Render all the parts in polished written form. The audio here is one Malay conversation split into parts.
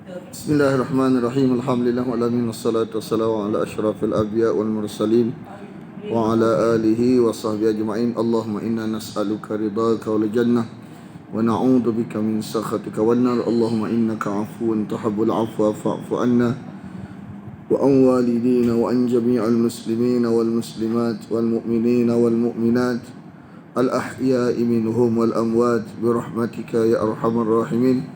Bismillahirrahmanirrahim. Alhamdulillah alamin wassalatu wassalamu ala asyrafil anbiya wal mursalin wa ala alihi wa sahbihi ajma'in. Allahumma inna nas'aluka ridhaka wal jannah wa na'udzu bika min sakhatika wan nar. Allahumma innaka 'afuwun tuhibbul 'afwa fa'fu 'anna wa an walidina wa an jami'al muslimina wal muslimat wal mu'minina wal mu'minat al ahya'i minhum wal amwat bi rahmatika ya arhamar rahimin.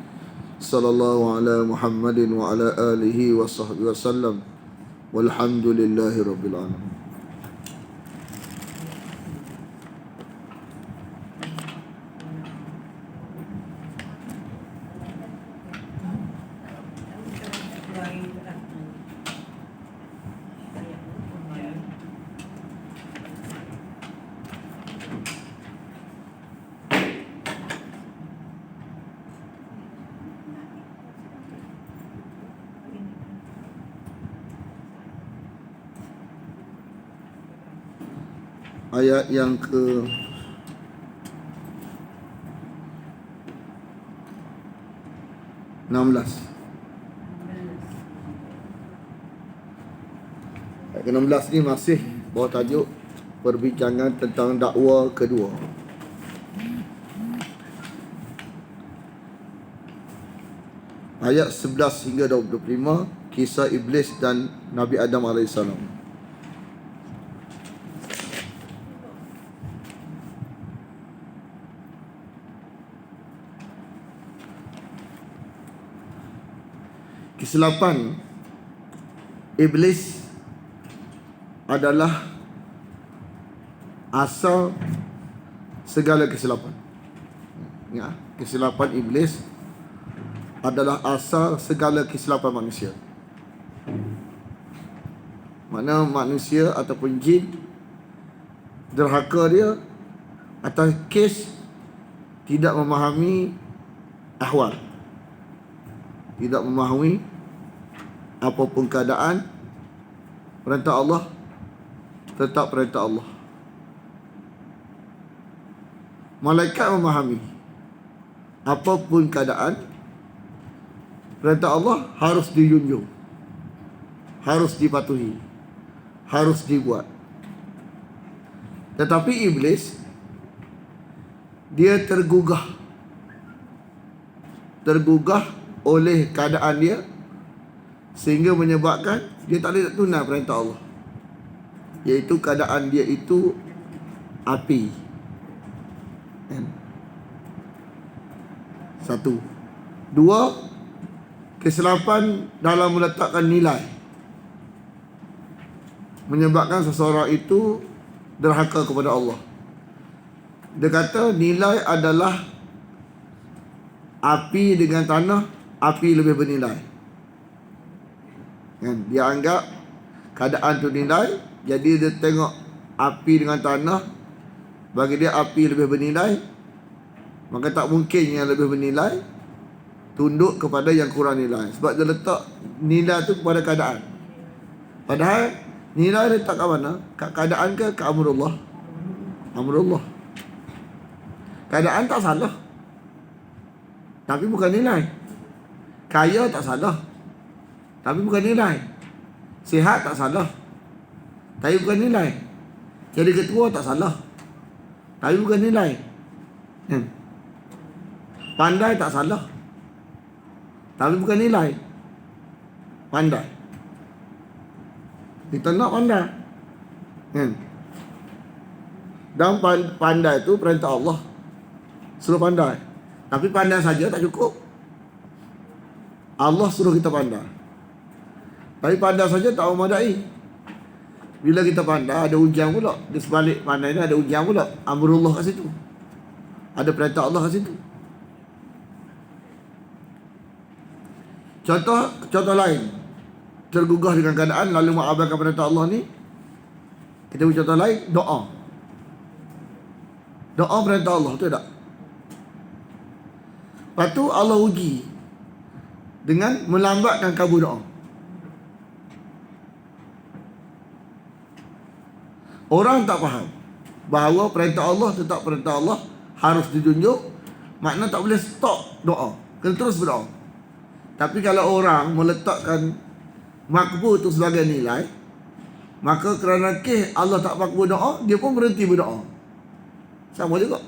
Sallallahu ala Muhammadin wa ala alihi wa sahbihi wa sallam. Walhamdulillahi rabbil alamin. Ayat yang ke 16. Ayat ke 16 ni masih bawah tajuk perbincangan tentang dakwa kedua. Ayat 11 hingga 25, kisah Iblis dan Nabi Adam AS. Kesilapan Iblis adalah asal segala kesilapan. Ya, kesilapan Iblis adalah asal segala kesilapan manusia. Mana manusia ataupun jin derhaka dia atas kes tidak memahami ahwal, tidak memahami apapun keadaan, perintah Allah tetap perintah Allah. Malaikat memahami apapun keadaan, perintah Allah harus dijunjung, harus dipatuhi, harus dibuat. Tetapi Iblis, dia tergugah oleh keadaan dia, sehingga menyebabkan dia tak boleh tunai perintah Allah, iaitu keadaan dia itu api. Satu. Dua, kesilapan dalam meletakkan nilai, menyebabkan seseorang itu derhaka kepada Allah. Dia kata nilai adalah api dengan tanah, api lebih bernilai. Dia anggap keadaan tu nilai, jadi dia tengok api dengan tanah, bagi dia api lebih bernilai, maka tak mungkin yang lebih bernilai tunduk kepada yang kurang nilai, sebab dia letak nilai tu kepada keadaan. Padahal nilai letak kat mana? Kat keadaan ke kat amrullah? Amrullah. Keadaan tak salah, tapi bukan nilai. Kaya tak salah, tapi bukan nilai. Sihat tak salah, tapi bukan nilai. Jadi ketua tak salah, tapi bukan nilai. Pandai tak salah, tapi bukan nilai. Pandai, kita nak pandai. Dan pandai itu perintah Allah, suruh pandai. Tapi pandai saja tak cukup. Allah suruh kita pandai, tapi pandai saja tak memadai. Bila kita pandai, ada ujian pula. Di sebalik pandai ni ada ujian pula. Amrullah kat situ, ada perintah Allah kat situ. Contoh lain, tergugah dengan keadaan lalu mengabaikan perintah Allah ni. Kita beri contoh lain, doa. Doa perintah Allah, betul tak? Lepas tu Allah uji dengan melambatkan kabul doa. Orang tak faham bahawa perintah Allah tetap perintah Allah, harus dijunjung. Makna tak boleh stop doa, kena terus berdoa. Tapi kalau orang meletakkan makbul itu sebagai nilai, maka kerana Allah tak makbul doa, dia pun berhenti berdoa. Sama juga.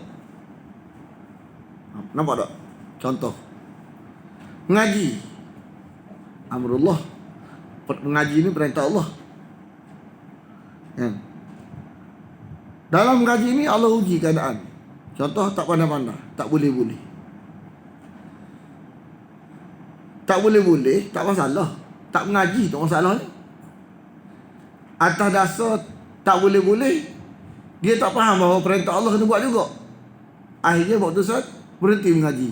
Nampak tak? Contoh. Mengaji. Amrullah. Mengaji ini perintah Allah. Kan? Dalam mengaji ini Allah uji keadaan. Contoh tak pandai-pandai, tak boleh-boleh. Tak boleh-boleh, tak masalah. Tak mengaji tak masalah ni. Atas dasar tak boleh-boleh, dia tak faham bahawa perintah Allah kena buat juga. Akhirnya waktu saat berhenti mengaji.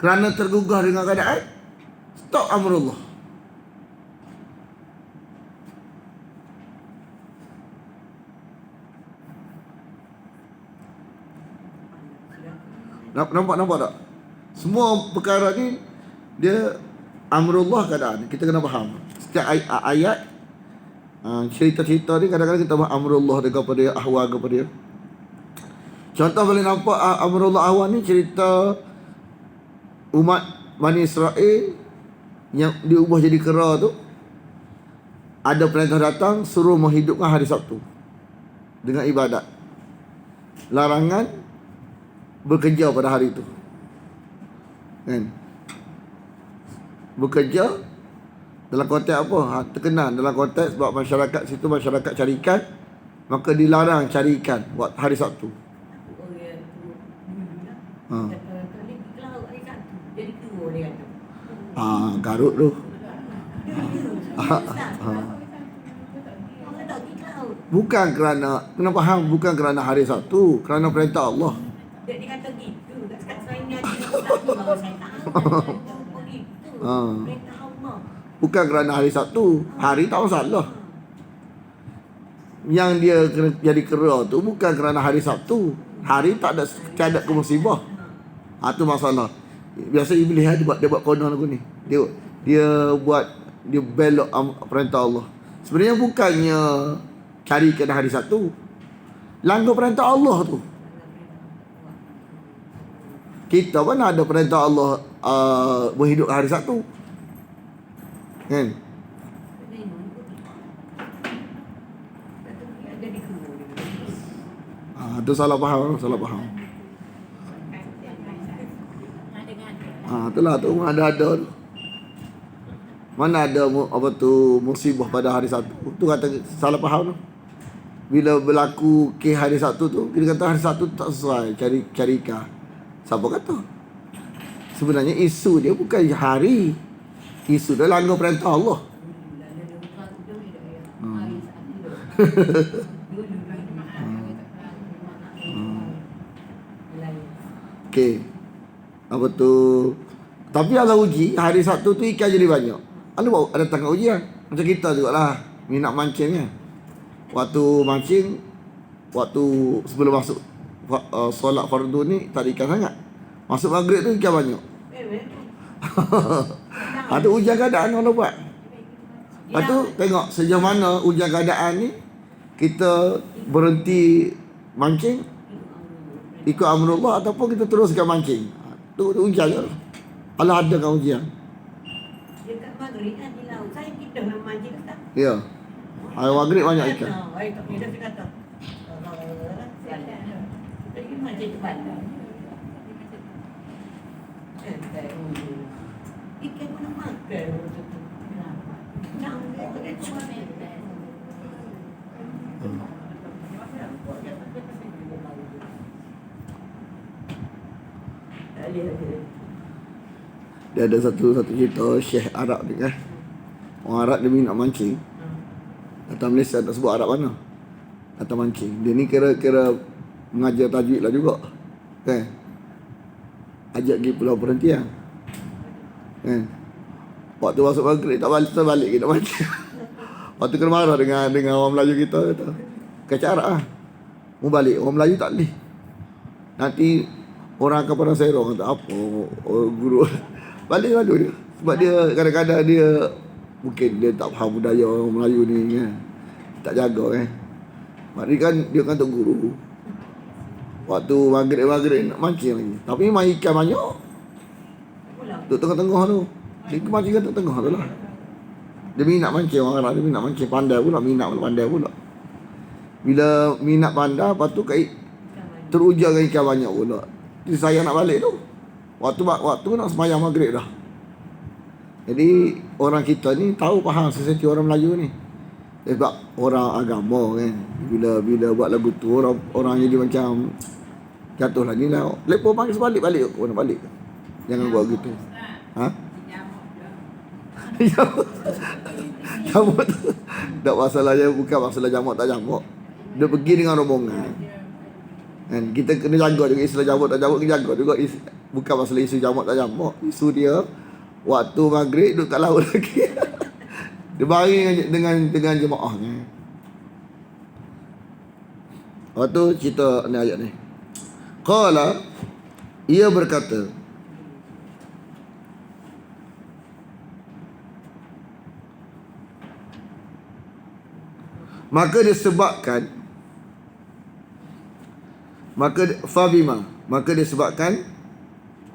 Kerana tergugah dengan keadaan, stop amrullah. Nampak tak? Semua perkara ni dia amrullah keadaan. Kita kena faham. Setiap ayat cerita-cerita ni kadang-kadang kita faham amrullah kepada dia, ahwal kepada dia. Contoh boleh nampak amrullah ahwal ni cerita umat Bani Israel yang diubah jadi kera tu. Ada perintah datang suruh menghidupkan hari Sabtu dengan ibadat. Larangan bekerja pada hari itu. Kan? Bekerja dalam konteks apa? Terkenal dalam konteks sebab masyarakat situ masyarakat cari ikan, maka dilarang cari ikan buat hari Sabtu. Garut tu. Bukan kerana, kena faham, bukan kerana hari Sabtu, kerana perintah Allah. Dia kata gitu, tak cakap saya ni ada bahawa saya tak begitu. Perintah Allah. Bukan kerana hari Sabtu, hari tak masalah. Yang dia kena jadi kera tu bukan kerana hari Sabtu. Hari tak ada kemusibah. Tu masalah. Biasa iblis dia buat konon aku ni. Dia belok perintah Allah. Sebenarnya bukannya carikan hari Sabtu. Langgar perintah Allah tu. Kita pun ada perintah Allah berhidup hari Sabtu. Kan? Tu salah faham. Itulah tu ada tu. Mana ada musibah pada hari Sabtu. Tu kata salah faham tu. Bila berlaku ke hari Sabtu tu, kita kata hari Sabtu tak sesuai cari ikan. Siapa kata? Sebenarnya isu dia bukan hari. Isu dia langgar perintah Allah. Okey. Apa tu? Tapi Allah uji hari Sabtu tu ikan jadi banyak. Ada tangkap ujian. Macam kita jugalah minat mancing kan. Waktu mancing, waktu sebelum masuk solat fardu ni tak ada ikan sangat. Masuk maghrib tu ikan banyak. Ada ujian keadaan Allah buat. Lepas tu tengok sejauh mana ujian keadaan ni kita berhenti mancing ikut amrullah ataupun kita teruskan mancing. Tu ujian je. Allah adakan ujian. Dekat maghrib di laut saya kita nak mancing tak? Ya. Hari maghrib banyak ikan. Baik tak dia kata. Kita mancing ke bandar. Ikan pun nak makan. Dia ada satu cerita Syekh Arab ni kan. Orang Arab dia minat mancing. Datang Malaysia tak sebut Arab mana. Datang mancing. Dia ni kira mengajar tajwid lah juga. Kan? Ajak pergi pulau perhentian. Kan? Waktu masuk maghrib tak balik kita mancing. Waktu kena marah dengan orang Melayu kita kata. Kacau Arab lah. Mau balik orang Melayu tak boleh. Nanti orang akan pandang serong kata apa guru. Balik lalu dia. Sebab dia kadang-kadang dia mungkin dia tak faham budaya orang Melayu ni kan. Tak jaga kan. Maknanya kan dia kan tok guru. Waktu maghrib nak mancing lagi. Tapi memang ikan banyak. Duduk tengah-tengah tu. Dia mancing kat tengah tu lah. Dia minat mancing orang Arab. Dia minat mancing. Pandai pula. Minat pula. Pandai pula. Bila minat pandai, lepas tu terujarkan ikan banyak pula. Jadi saya nak balik tu. Waktu nak sembahyang maghrib dah. Jadi orang kita ni tahu faham seseti orang Melayu ni. Sebab orang agama kan. Bila buat lagu tu orang jadi macam jatuh lah ni lah. Lepas panggil sebalik-balik aku nak balik. Jangan buat gitu. Ha? Jamak tu tak masalahnya, bukan masalah jamak tak jamak. Dia pergi dengan rombongan. Kan kita kena jaga juga istilah jamak tak jamak, kena jaga juga. Bukan masalah isu jamak tak jamak. Isu dia waktu maghrib duduk kat laut lagi. Dia baring dengan jemaah ni. Waktu cerita ni ayat ni. Qala, ia berkata, maka disebabkan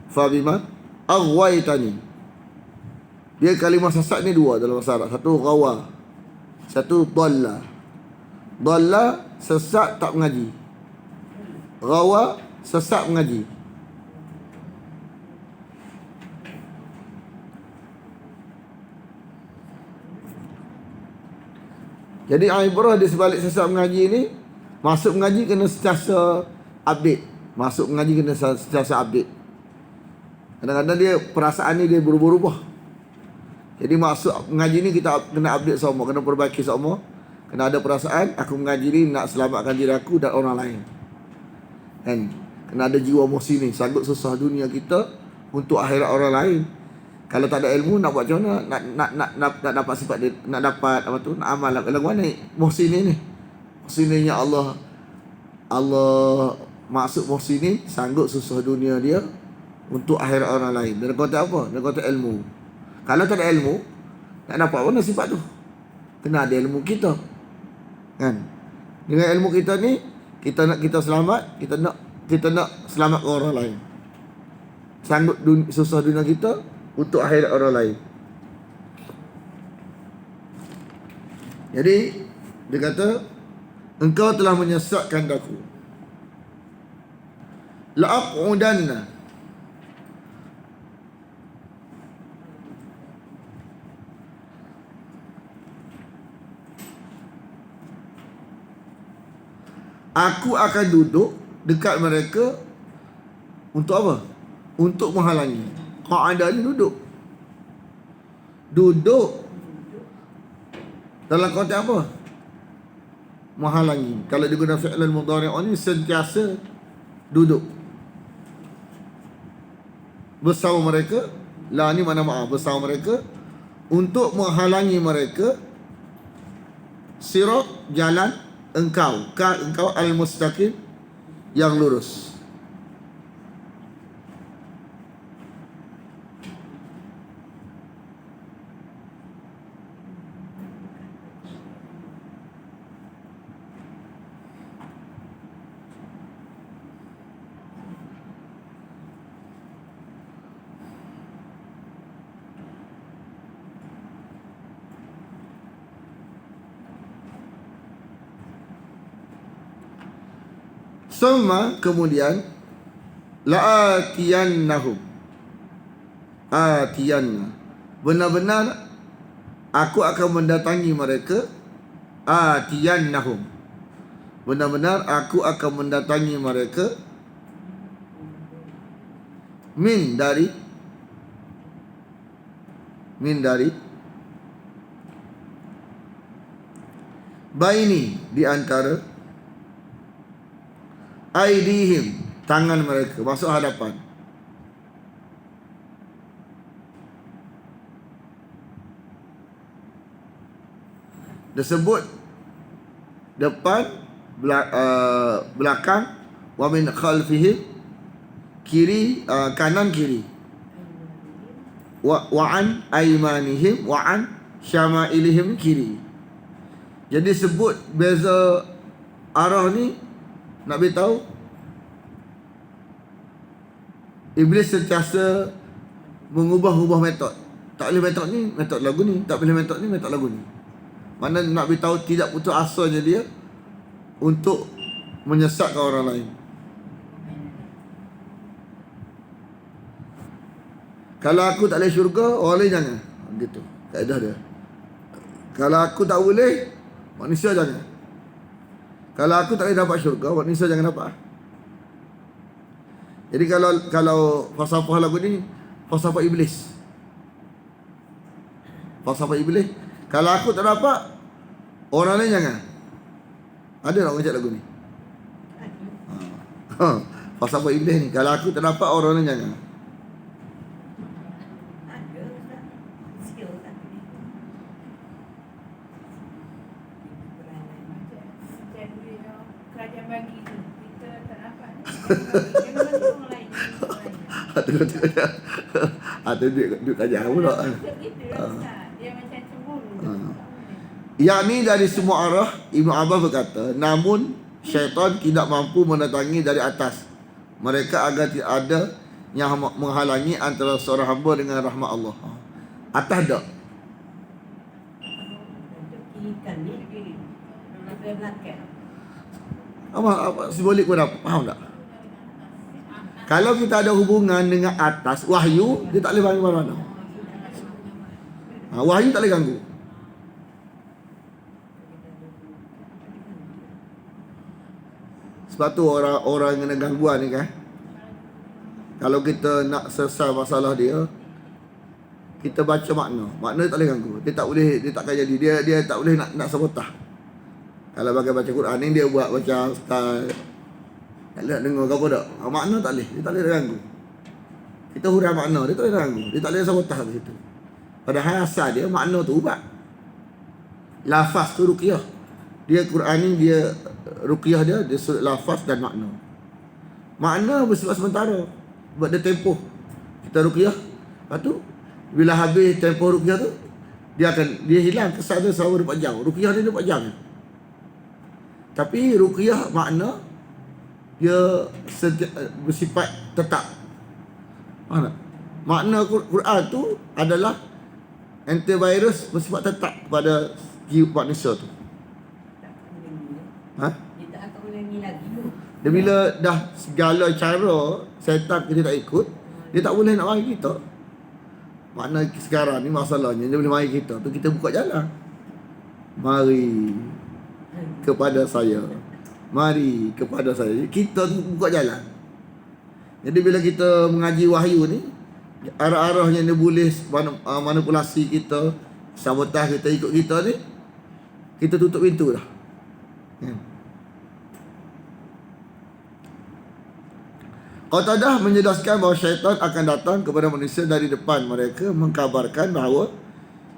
Fabima aghwaytani. Dia kalimah sesat ni dua dalam bahasa Arab. Satu ghawa, satu dhalla. Dhalla sesat tak mengaji. Ghawa sesat mengaji. Jadi ibrah di sebalik sesat mengaji ni, masuk mengaji kena sentiasa update. Masuk mengaji kena sentiasa update. Kadang-kadang dia perasaan ni dia berubah-ubah. Jadi masuk mengaji ni kita kena update semua, kena perbaiki semua. Kena ada perasaan aku mengaji ni nak selamatkan diri aku dan orang lain. Kan? Kena ada jiwa emosi ni, sanggup susah dunia kita untuk akhirat orang lain. Kalau tak ada ilmu nak buat macam mana? Nak dapat sifat dia, nak dapat apa tu? Nak amal lagu mana muhsin ni? Muhsin ni Allah maksud muhsin ni sanggup susah dunia dia untuk akhirat orang lain. Dalam konteks apa? Dalam konteks ilmu. Kalau tak ada ilmu, tak dapat mana sifat tu. Kena ada ilmu kita. Kan? Dengan ilmu kita ni, kita selamat, kita nak selamatkan orang lain. Sanggup susah dunia kita untuk akhirat orang lain. Jadi dia kata, engkau telah menyesatkan aku. La'aqudanna, aku akan duduk dekat mereka untuk apa? Untuk menghalangi. Qa'adah ni duduk. Duduk dalam konteks apa? Menghalangi. Kalau digunakan fi'lan mudhari' ni sentiasa duduk bersama mereka. La ni mana maaf, bersama mereka untuk menghalangi mereka sirat jalan engkau al-mustaqim yang lurus. Summa kemudian la'atiyannahum, atiyanna, benar-benar aku akan mendatangi mereka. Atiyannahum, benar-benar aku akan mendatangi mereka. Min dari baini, di antara aidihim, tangan mereka, masuk hadapan. Disebut depan, belakang, wa min khalfihim, kiri, kanan kiri, wa an aymanihim, wa an syama'ilihim, kiri. Jadi sebut beza arah ni nak beritahu Iblis sentiasa mengubah-ubah metod. Tak boleh metod ni, metod lagu ni. Tak boleh metod ni, metod lagu ni. Mana nak beritahu tidak putus asanya dia untuk menyesatkan orang lain. Kalau aku tak boleh syurga, orang lain jangan. Gitu kaedah dia. Kalau aku tak boleh, manusia jangan. Kalau aku tak boleh dapat syurga, manusia jangan dapat. Jadi kalau falsafah lagu ni, falsafah iblis. Falsafah iblis. Kalau aku tak dapat, orang lain jangan. Ada tak macam lagu ni? Falsafah iblis ni. Kalau aku tak dapat, orang lain jangan. Ada Ustaz. Skill tak ni. Setiap duit yang kerajaan bagi tu, kita tak dapat. Kita bagi orang lain. Ada duit kajian pula. Gitu lah Ustaz. Dia macam cemburu. Yakni dari semua arah, Ibn Abbas berkata, namun syaitan tidak mampu mendatangi dari atas mereka agar tidak ada yang menghalangi antara seorang hamba dengan rahmat Allah. Atas tak? Ikan ni. Ada belakang. Apa simbolik pun dapat, faham tak? Kalau kita ada hubungan dengan atas, wahyu, dia tak boleh bangun mana-mana. Wahyu tak boleh ganggu. Sebab tu orang yang kena gangguan ni kan, kalau kita nak selesai masalah dia, kita baca makna. Makna tak boleh ganggu. Dia takkan jadi. Dia tak boleh nak sabotah. Kalau bagai baca Quran ni, dia buat macam style tak boleh dengar ke apa tak. Makna tak boleh. Dia tak boleh ganggu. Kita huraikan makna, dia tak boleh ganggu. Dia tak boleh sabotah kat situ. Padahal asal dia makna tu ubat. Lafaz tu ruqyah. Dia Quran ni dia ruqyah dia surat lafaz dan makna. Makna bersifat sementara. Sebab dia tempoh. Kita ruqyah. Lepas tu bila habis tempoh ruqyah tu, dia hilang kesan dia selama 24 jam. Ruqyah dia 24 jam. Tapi ruqyah makna dia bersifat tetap. Faham tak? Makna Quran tu adalah antivirus bersifat tetap kepada jiwa manusia tu. Dia tak akan ulangi lagi tu. Dia bila dah segala cara setan kita tak ikut, dia tak boleh nak mari kita. Makna sekarang ni masalahnya dia boleh mari kita tu, kita buka jalan. Mari kepada saya. Mari kepada saya. Kita buka jalan. Jadi bila kita mengaji wahyu ni, arah-arahnya dia boleh manipulasi kita, sabotah kita ikut kita ni, kita tutup pintu dah. Qatadah menjelaskan bahawa syaitan akan datang kepada manusia dari depan mereka, mengkabarkan bahawa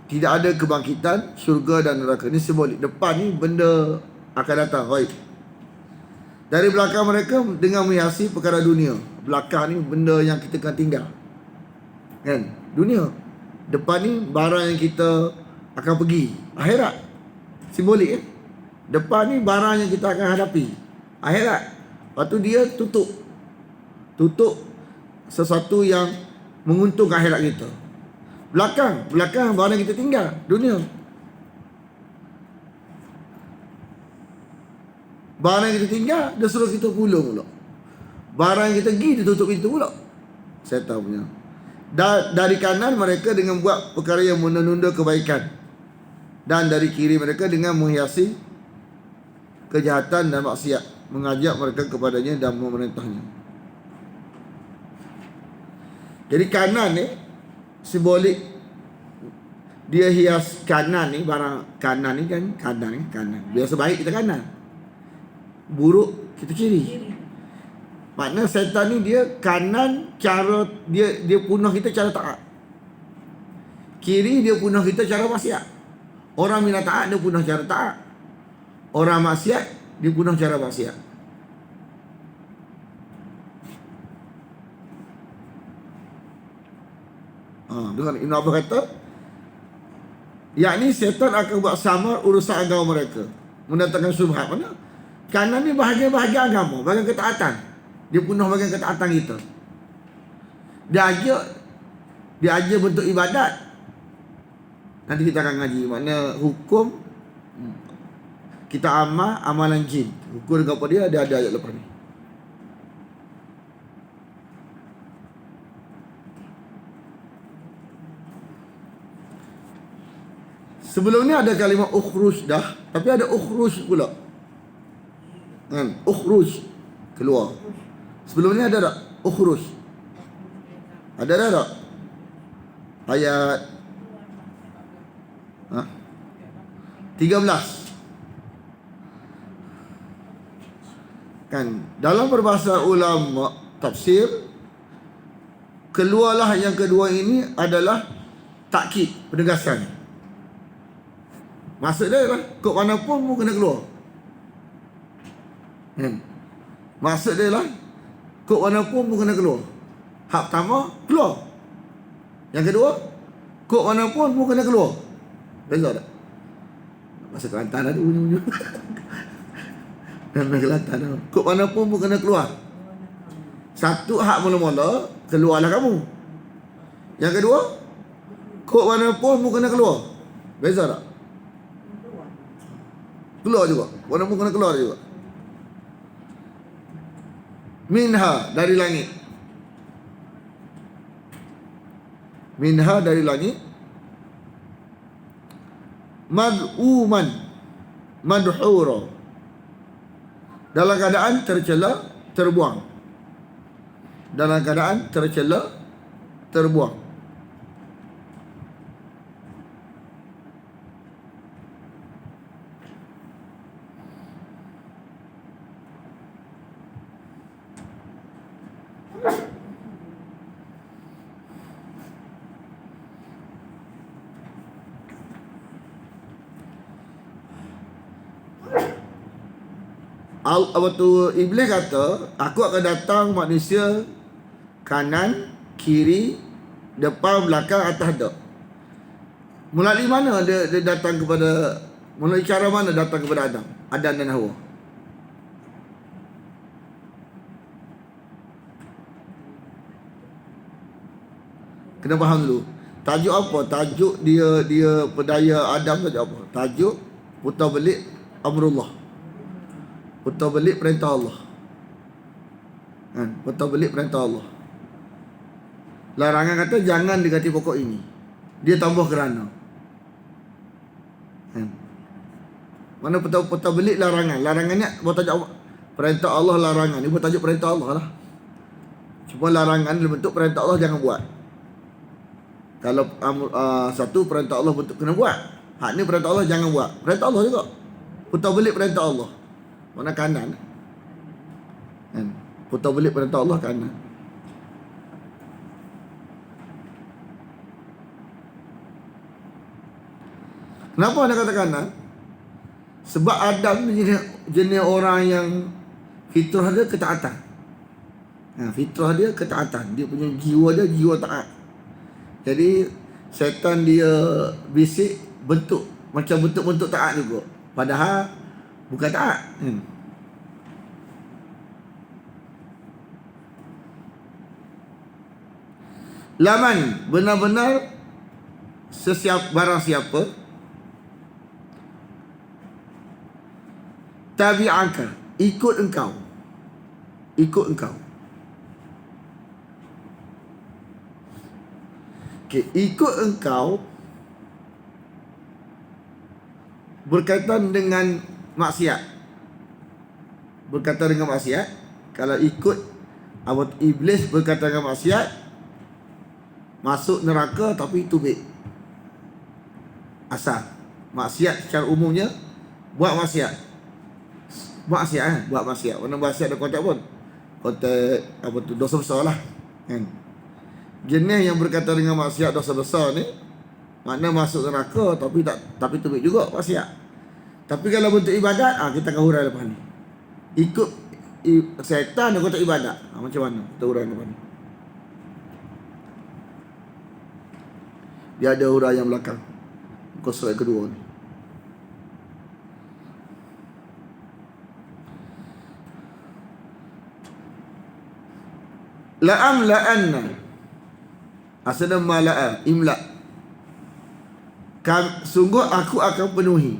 tidak ada kebangkitan, syurga dan neraka. Ini simbolik. Depan ni benda akan datang, ghaib. Dari belakang mereka dengan menghiasi perkara dunia. Belakang ni benda yang kita akan tinggal, kan? Dunia. Depan ni barang yang kita akan pergi, akhirat. Simbolik kan? Depan ni barang yang kita akan hadapi, akhirat. Lepas tu dia tutup sesuatu yang menguntungkan akhirat kita. Belakang barang yang kita tinggal, dunia. Barang yang kita tinggal, dia suruh kita pulung pula. Barang yang kita pergi, dia tutup pintu pula. Syaitan punya. Dari kanan mereka dengan buat perkara yang menunda kebaikan, dan dari kiri mereka dengan menghiasi kejahatan dan maksiat, mengajak mereka kepadanya dan memerintahnya. Jadi kanan ni simbolik, dia hias kanan ni, barang kanan ni kan, kanan. Biasa baik kita kanan, buruk kita kiri. Makna setan ni dia kanan, cara dia punah kita cara taat. Kiri dia punah kita cara maksiat. Orang minat taat dia punah cara taat. Orang maksiat dia punah cara maksiat. Dengan Ibn Abbas kata, yakni setan akan buat samar urusan agama mereka, mendatangkan syubhat. Mana? Kanan ni bahagian-bahagian agama, bahagian ketaatan. Dia punah bahagian ketaatan kita. Dia ajak Dia aja bentuk ibadat. Nanti kita akan ngaji makna hukum kita amal amalan jin. Hukum dengan apa dia ada ayat lepas ni. Sebelum ni ada kalimah ukhruj dah, tapi ada ukhruj pula. Kan? Ukhruj keluar. Sebelum ni ada tak? Ukhruj. Ada tak? Ayat 13. Kan dalam berbahasa ulama tafsir, keluarlah yang kedua ini adalah takkid, penegasan. Maksud dia lah, kok mana pun mu kena keluar. Maksud dia lah, kok mana pun mu kena keluar. Hak pertama, keluar. Yang kedua, kok mana pun mu kena keluar. Beza tak? Masa Kelantan ada bunyi-bunyi. Dan Kelantan ada. Kok mana pun mu kena keluar. Satu, hak mula-mula, keluarlah kamu. Yang kedua, kok mana pun mu kena keluar. Beza tak? Keluar juga. Mana pun kena keluar juga. Minha, dari langit. Minha, dari langit. Mad'uman, madhura, dalam keadaan tercela, terbuang. Dalam keadaan tercela, terbuang. Apa tu, Iblis kata, aku akan datang manusia kanan, kiri, depan, belakang, atas dak. Melalui mana dia datang kepada, melalui cara mana datang kepada Adam dan Hawa? Kena faham dulu. Tajuk apa? Tajuk dia pedaya Adam, tajuk apa? Tajuk putar belik amrullah. Putar belik perintah Allah. Kan? Putar belik perintah Allah. Larangan kata jangan dekati pokok ini. Dia tambah kerana. Kan? Mana putar belik larangan. Larangannya buat tajuk apa? Perintah Allah, larangan. Ini buat tajuk perintah Allah lah. Cuma larangan dalam bentuk perintah Allah jangan buat. Kalau satu perintah Allah bentuk kena buat. Hak ni perintah Allah jangan buat. Perintah Allah juga. Putar belik perintah Allah. Mana kanan. Kan? Putar belik perintah Allah kanan. Kenapa anda kata kanan? Sebab Adam ni jenis orang yang fitrah dia ketaatan. Fitrah dia ketaatan. Dia punya jiwa dia jiwa taat. Jadi syaitan dia bisik bentuk macam bentuk-bentuk taat juga. Padahal bukan taat. Laman, benar-benar barang siapa tabi'aka, ikut engkau. Okay, ikut engkau berkaitan dengan maksiat. Kalau ikut iblis berkaitan dengan maksiat, masuk neraka tapi tubik. Asal maksiat secara umumnya buat maksiat. Mana maksiat ada konteks pun. Konteks dosa besar lah. Kan? Jenis yang berkaitan dengan maksiat dosa besar ni, makna masuk neraka tapi tubik juga maksiat. Tapi kalau bentuk ibadat, kita akan hurai lepas ni. Ikut syaitan dia kata ibadat. Macam mana? Kita hurai lepas ni. Dia ada hurai yang belakang. Muka surat kedua ni. La'amla'anna. Asana mala'a, imla. Sungguh aku akan penuhi.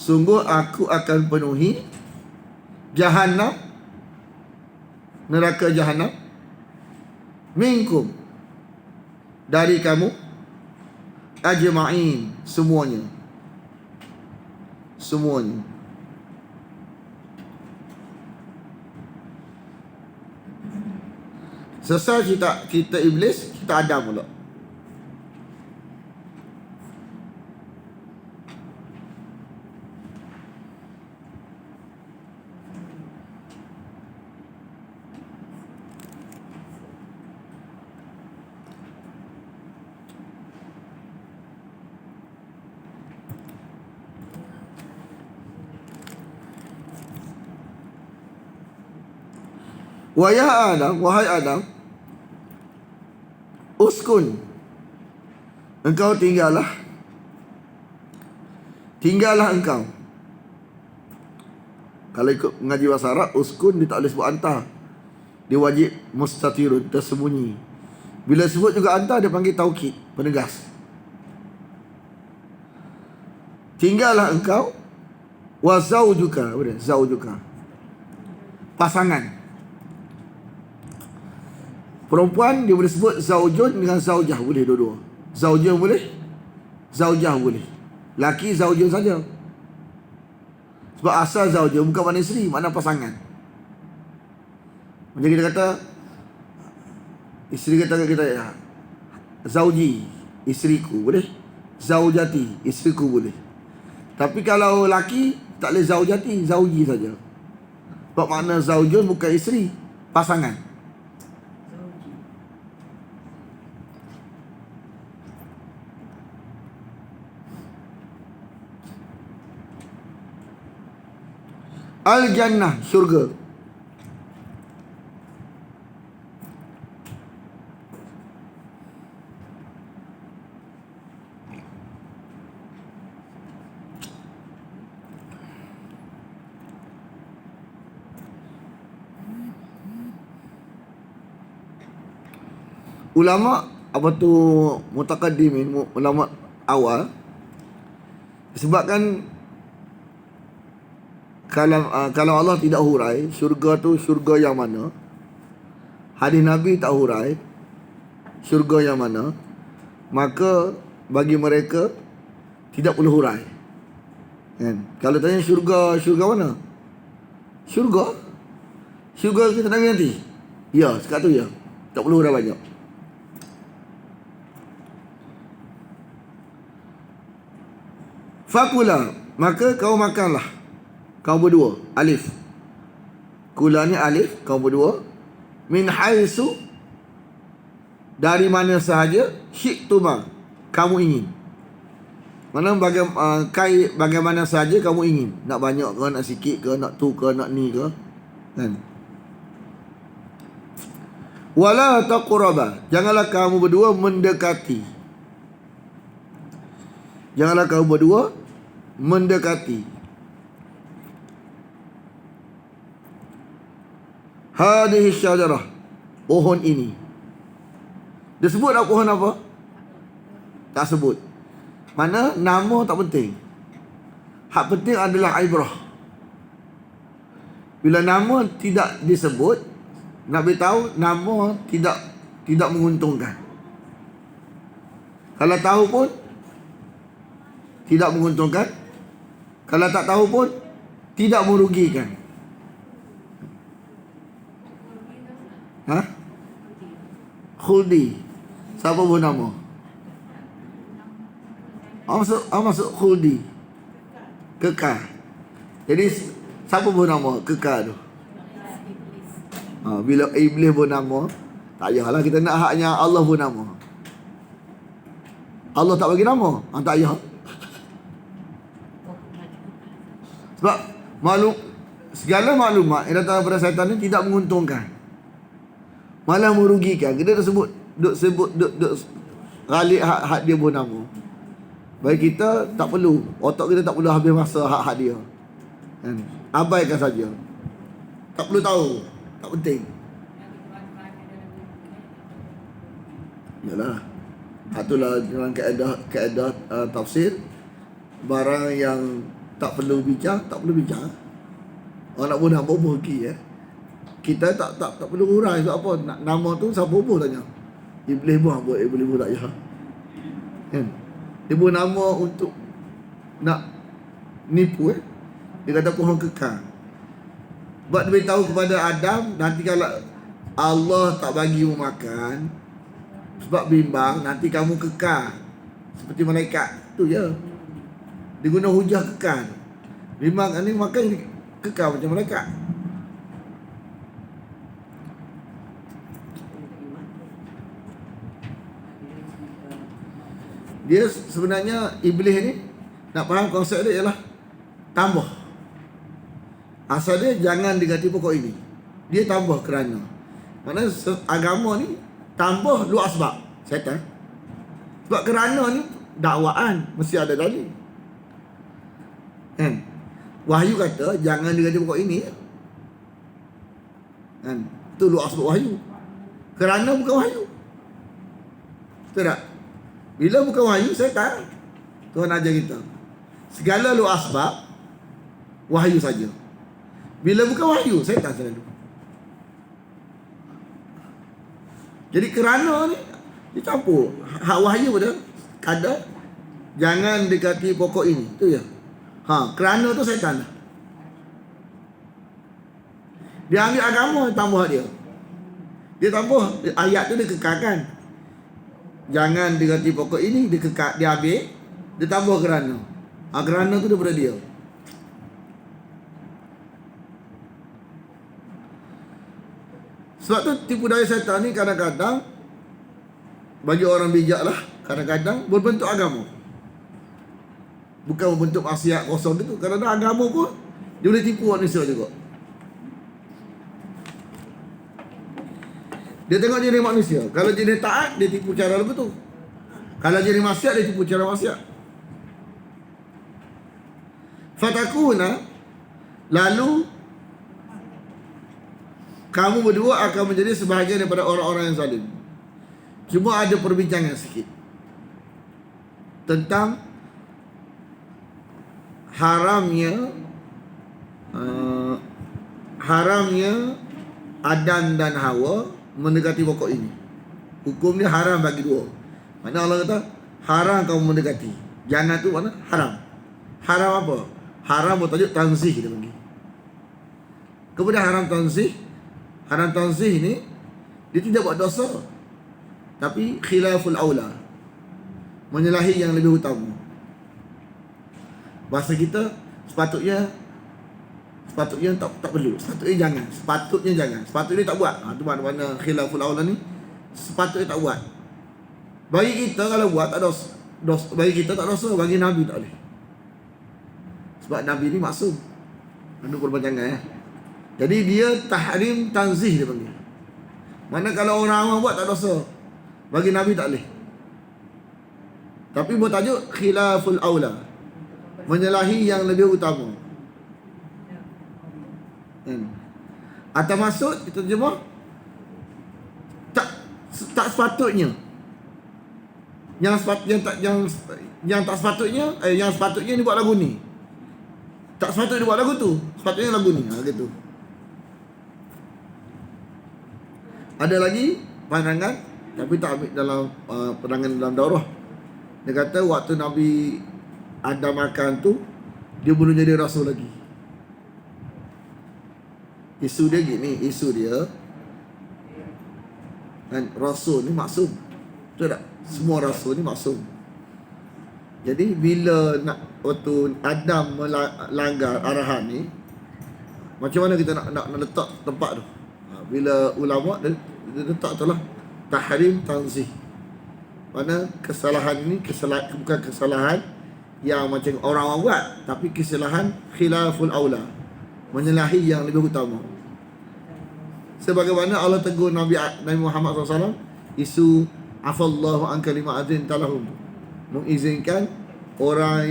Sungguh aku akan penuhi Jahannam, neraka Jahannam, minkum, dari kamu, ajma'in, semuanya. Semuanya. Selesai kita iblis, kita Adam pula. Wa ya Adam, wahai Adam, uskun, engkau tinggallah engkau. Kalau ikut mengaji bahasa Arab, uskun dia tak boleh sebut anta, dia wajib mustatirun, tersembunyi. Bila sebut juga anta, dia panggil taukid, penegas. Tinggallah engkau, wa zaujuka, apa dia? Zaujuka, pasangan. Perempuan dia boleh sebut zaujun dengan zaujah, boleh dua-dua. Zaujun boleh, zaujah boleh. Laki zaujun saja. Sebab asal zaujun bukan makna isteri, makna pasangan. Macam kita kata, isteri kata kat kita, ya, zauji, isteriku, boleh. Zaujati, isteriku, boleh. Tapi kalau laki tak boleh zaujati, zauji saja. Sebab makna zaujun bukan isteri, pasangan. Al-Jannah, syurga. Ulama apa tu mutaqaddimin, ulama awal, sebabkan kalau Allah tidak hurai syurga tu syurga yang mana, hadis Nabi tak hurai syurga yang mana, maka bagi mereka tidak perlu hurai, kan? Kalau tanya syurga mana? Syurga kita nanti. Ya, sekat tu ya. Tak perlu hurai banyak. Fakula, maka kau makanlah, kau berdua, alif. Kula ni alif, kau berdua. Min haisu, dari mana sahaja, syiktuma, kamu ingin. Mana bagaimana sahaja kamu ingin. Nak banyak ke, nak sikit ke, nak tu ke, nak ni ke, kan? Wala taqraba, janganlah kamu berdua mendekati. Janganlah kamu berdua mendekati. Hadhihi syajarah, pohon ini. Dia sebut tak pohon apa? Tak sebut. Mana nama tak penting. Hak penting adalah ibrah. Bila nama tidak disebut, nak beritahu nama tidak menguntungkan. Kalau tahu pun tidak menguntungkan. Kalau tak tahu pun tidak merugikan. Khuldi. Siapa pun nama? Masuk khuldi. Kekal. Jadi siapa pun nama kekal tu? Bila iblis pun nama, tak payahlah kita nak haknya Allah pun nama. Allah tak bagi nama, tak payah. Sebab segala maklumat yang datang daripada syaitan ni tidak menguntungkan, malah merugikan. Kita dah sebut galik hak dia pun nama. Bagi kita tak perlu, otak kita tak perlu habis masa hak dia, kan? Abaikan saja. Tak perlu tahu, tak penting. Yalah. Itulah dalam kaedah tafsir, barang yang tak perlu bincang, tak perlu bincang. Orang nak bunuh hamba pergi ya. Kita tak perlu hurai sebab apa? Nama tu siapa pun tanya. Iblis pun apa? Iblis pun tak ya. Kan? Dia pun nama untuk nak nipu Dia kata pohon kekal. Sebab dia beritahu kepada Adam, nanti kalau Allah tak bagi mu makan, sebab bimbang, nanti kamu kekal seperti malaikat. Tu je. Dia guna hujah kekal. Bimbang ni makan kekal macam malaikat. Dia sebenarnya iblis ni, nak faham konsep dia ialah tambah. Asal dia jangan diganti pokok ini. Dia tambah kerana. Maknanya agama ni tambah lu asbab. Syaitan. Sebab kerana ni dakwaan mesti ada dalil. Kan? Wahyu kata jangan diganti pokok ini. Kan? Itu lu asbab wahyu. Kerana bukan wahyu. Betul tak? Bila bukan wahyu, syaitan. Tuhan ajar kita. Segala lu asbab wahyu saja. Bila bukan wahyu, syaitan selalu. Jadi kerana ni dicampur. Hak wahyu pada kadar jangan dekati pokok ini. Tu je. Kerana tu syaitan. Dia ambil agama tambah dia. Dia tambah ayat tu dia kekalkan. Jangan dekati pokok ini, dia kekal, dia ambil, dia tambah kerana. Kerana tu daripada dia. Sebab tu tipu daya syaitan ni kadang-kadang bagi orang bijak lah, kadang-kadang berbentuk agama. Bukan berbentuk maksiat kosong gitu. Kadang-kadang agama pun dia boleh tipu manusia juga. Dia tengok jenis manusia. Kalau jenis taat, dia tipu cara betul. Kalau jenis maksiat, dia tipu cara maksiat. Fatakuna, lalu kamu berdua akan menjadi sebahagian daripada orang-orang yang zalim. Cuma ada perbincangan sikit tentang haramnya Adam dan Hawa mendekati pokok ini. Hukum ni haram bagi dua. Maknanya Allah kata haram kamu mendekati. Jangan tu mana? Haram. Haram apa? Haram bertajuk tanzih dia panggil. Kemudian haram tanzih. Haram tanzih ni dia tidak buat dosa, tapi khilaful aula, menyalahi yang lebih utama. Bahasa kita sepatutnya tak perlu. Sepatutnya jangan. Sepatutnya tak buat. Tu mana khilaful aula ni sepatutnya tak buat. Bagi kita kalau buat tak dosa. Bagi kita tak dosa, bagi Nabi tak boleh. Sebab Nabi ni maksum. Anu perbincangan ya. Jadi dia tahrim tanzih dia panggil. Mana kalau orang awam buat tak dosa, bagi Nabi tak boleh. Tapi bertajuk khilaful aula, menyalahi yang lebih utama. Atau maksud kita terjemah tak sepatutnya. Yang tak sepatutnya yang sepatutnya dia buat lagu ni. Tak sepatutnya dia buat lagu tu. Sepatutnya lagu ni. Gitu. Ada lagi pandangan, tapi tak ambil dalam pandangan dalam daurah. Dia kata waktu Nabi Adam makan tu, dia belum jadi rasul lagi. Isu dia kan, rasul ni maksum. Betul tak? Semua rasul ni maksum. Jadi bila waktu Adam melanggar arahan ni, macam mana kita nak letak tempat tu? Bila ulama dia letak tu lah tahrim tanzih. Mana kesalahan ni bukan kesalahan yang macam orang buat, tapi kesalahan khilaful aula, menyalahi yang lebih utama. Sebagaimana Allah tegur Nabi Muhammad SAW, isu afallahu an kalimat azin talahum, mengizinkan orang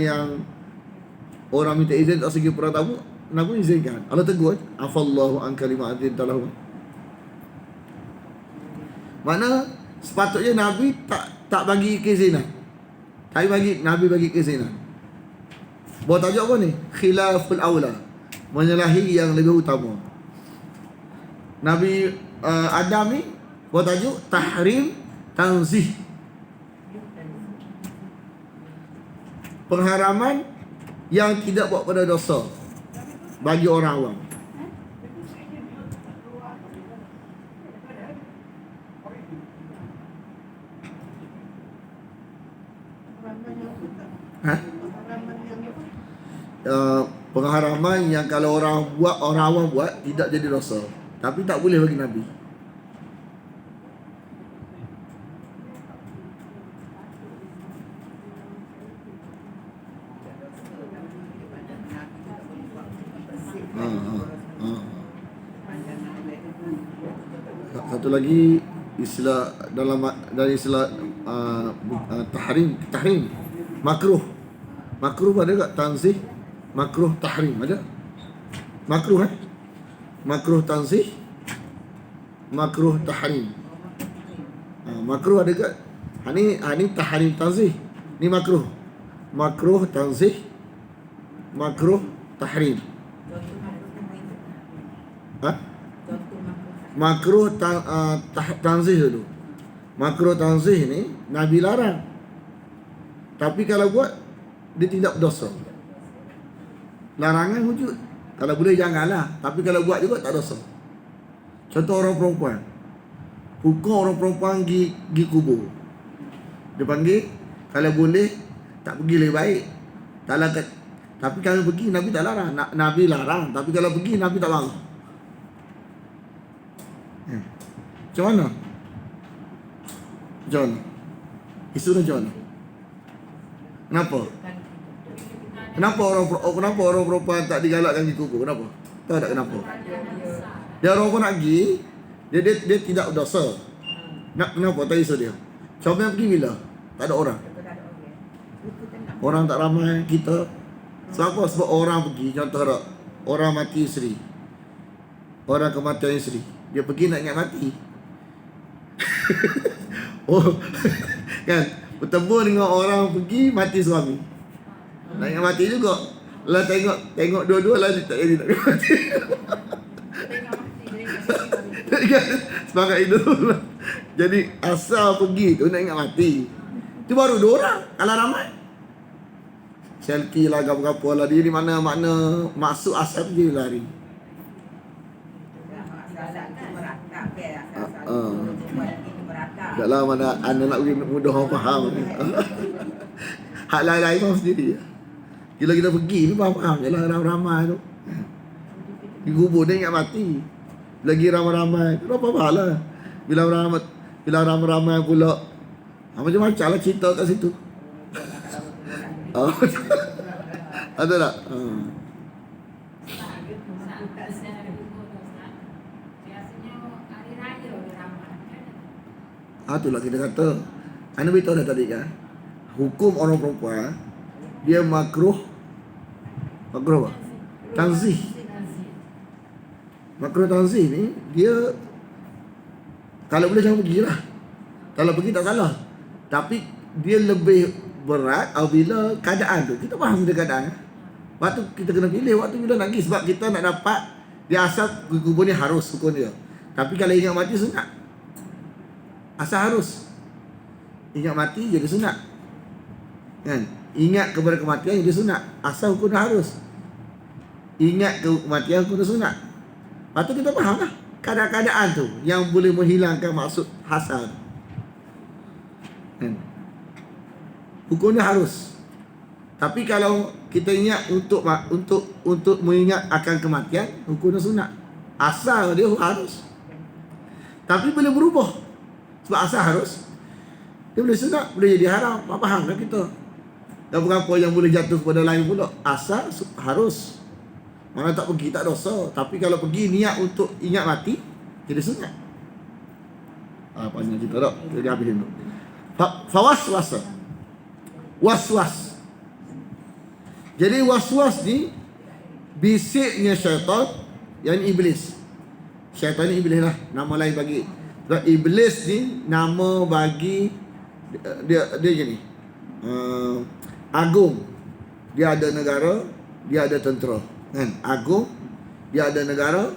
minta izin tak segi perang Nabi izinkan. Allah tegur afallahu an kalimat azin talahum. Mana Sepatutnya Nabi tak bagi keizinan. Tapi Nabi bagi keizinan. Buat tajuk apa ni? Khilaful aula. Menyalahi yang lebih utama. Nabi Adam ni buat tajuk tahrim tanzih. Pengharaman yang tidak buat pada dosa bagi orang awam. Ha? Pengharaman yang kalau orang awam buat tidak jadi dosa, tapi tak boleh bagi Nabi. Satu lagi istilah dari istilah tahrim makruh ada tak tanzih, makruh tahrim ada, makruh makruh tanzih, makruh tahrim. Makruh ada tak? Ni tahrim tanzih, ni makruh tanzih, makruh tahrim. Makruh tanzih dulu. Makruh tanzih ni Nabi larang. Tapi kalau buat dia tidak berdosa. Larangan wujud. Kalau boleh janganlah, tapi kalau buat juga tak dosa. Contoh orang perempuan. Hukum orang perempuan pergi kubur. Dia panggil, kalau boleh tak pergi lebih baik. Tapi kalau pergi Nabi tak larang. Nabi larang, tapi kalau pergi Nabi tak larang. Macam mana? Isu macam mana? Kenapa orang perempuan tak digalakkan pergi kubur? Kenapa? Tahu tak kenapa? Dia orang pun nak pergi, dia tidak berdosa. Kenapa? Tak isu dia. Siapa yang pergi bila? Tak ada orang. Orang tak ramai kita. Sebab apa? Sebab orang pergi. Contoh tak, orang mati isteri, orang kematian isteri, dia pergi nak ingat mati. Kan? Bertemu dengan orang pergi mati suami, nak ingat mati juga. Lah tengok dua-dua lah dia tak jadi nak mati. Semangat hidup. Jadi asal pergi tu nak ingat mati. Itu baru dua orang. Kalau ramai selfie lah, apa-apa lah. Dia di mana maksud asal dia lari. Taklah mana anda nak bagi mudah orang faham. Hak lain-lain faham sendiri. Bila kita pergi ni faham je lah ramai-ramai tu. Di kubur dia ingat mati. Lagi ramai-ramai tu apa pahala. Bila ramai-ramai pula macam-macam lah cerita kat situ. Ada tak? Itulah kita kata. Anda beritahu dah tadi kan, hukum orang perempuan dia makruh apa? Tanzih. Makruh tanzih ni dia kalau boleh jangan pergilah. Kalau pergi tak salah. Tapi dia lebih berat apabila keadaan tu. Kita faham dia keadaan. Waktu kita kena pilih waktu bila nak pergi, sebab kita nak dapat dia asal kubur ni harus hukum dia. Tapi kalau ingat mati sunat. Asal harus. Ingat mati jadi sunat. Kan? Ingat kepada kematian jadi sunat. Asal hukum dah harus. Ingat kematian hukum dah sunat. Lepas tu kita faham lah keadaan-keadaan tu yang boleh menghilangkan maksud hasal. Kan? Hukum dah harus. Tapi kalau kita ingat untuk mengingat akan kematian, hukum dah sunat. Asal dia harus. Tapi boleh berubah. Sebab asal harus, dia boleh sunat, boleh jadi haram. Faham kan kita? Dan berapa yang boleh jatuh kepada lain pula. Asal harus. Mana tak pergi tak dosa. Tapi kalau pergi niat untuk ingat mati, jadi sunat. Panjang cerita tak? Jadi habis dulu. Fawaswasa. Was-was. Jadi was-was ni bisiknya syaitan, yang iblis. Syaitan ni iblis lah. Nama lain bagi Sebab iblis ni nama bagi dia gini. Agung. Dia ada negara, dia ada tentera. Kan? Agung, dia ada negara,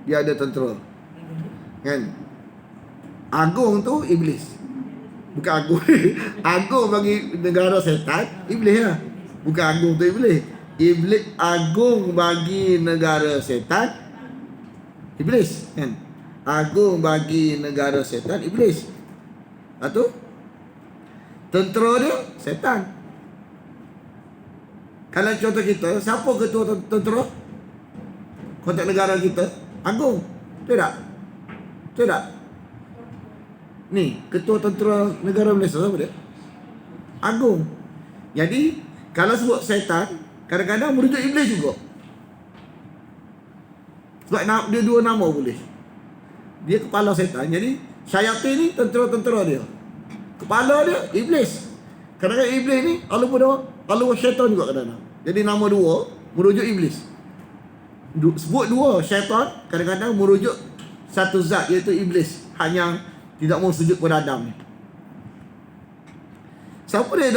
dia ada tentera. Kan? Agung tu iblis. Bukan agung. Agung bagi negara setan, iblis lah. Bukan agung tu iblis. Iblis agung bagi negara setan, iblis. Kan? Agung bagi negara setan, iblis. Lepas tu tentera dia setan. Kalau contoh kita, siapa ketua tentera? Konteks negara kita agung. Betul tak? Betul tak? Ni ketua tentera negara Malaysia siapa dia? Agung. Jadi kalau sebut setan, kadang-kadang merujuk iblis juga. Sebab dia dua nama boleh. Dia kepala setan. Jadi syaitan ni tentera-tentera dia. Kepala dia iblis. Kadang-kadang iblis ni Allah syaitan juga kadang-kadang. Jadi nama dua merujuk iblis. Sebut dua syaitan, kadang-kadang merujuk satu zat, iaitu iblis. Hanya tidak mau sujud kepada Adam ni. Siapa dia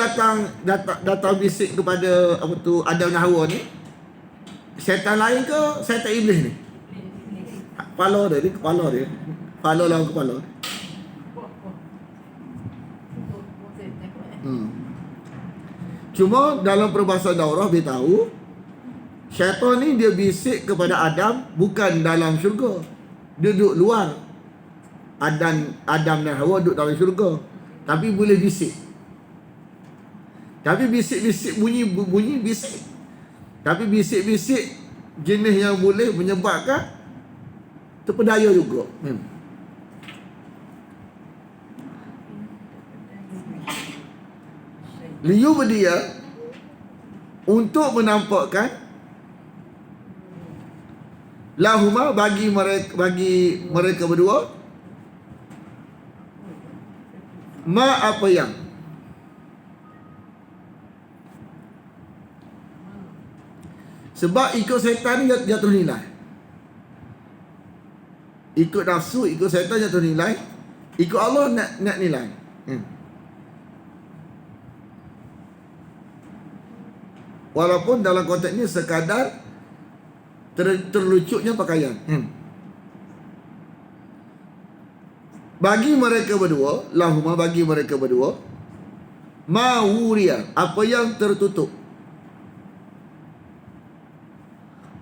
datang bisik kepada Adam dan Hawa ni? Syaitan lain ke syaitan iblis ni? Kepala dia, kepala dia. Kepala lawan kepala. Cuma dalam peribahasa daurah dia tahu syaitan ni dia bisik kepada Adam bukan dalam syurga. Dia duduk luar. Adam dan Hawa duduk dalam syurga, tapi boleh bisik. Tapi bisik-bisik bunyi bisik. Tapi bisik-bisik jenis yang boleh menyebabkan terpedaya juga. Liu berdia untuk menampakkan lahuma bagi mereka berdua ma apa yang sebab ikut setan ni jatuh nilai. Ikut nafsu, ikut setan jatuh nilai. Ikut Allah nak nilai. Walaupun dalam konteks ni sekadar terlucutnya pakaian. Bagi mereka berdua, lahuma bagi mereka berdua, mawuriya, apa yang tertutup.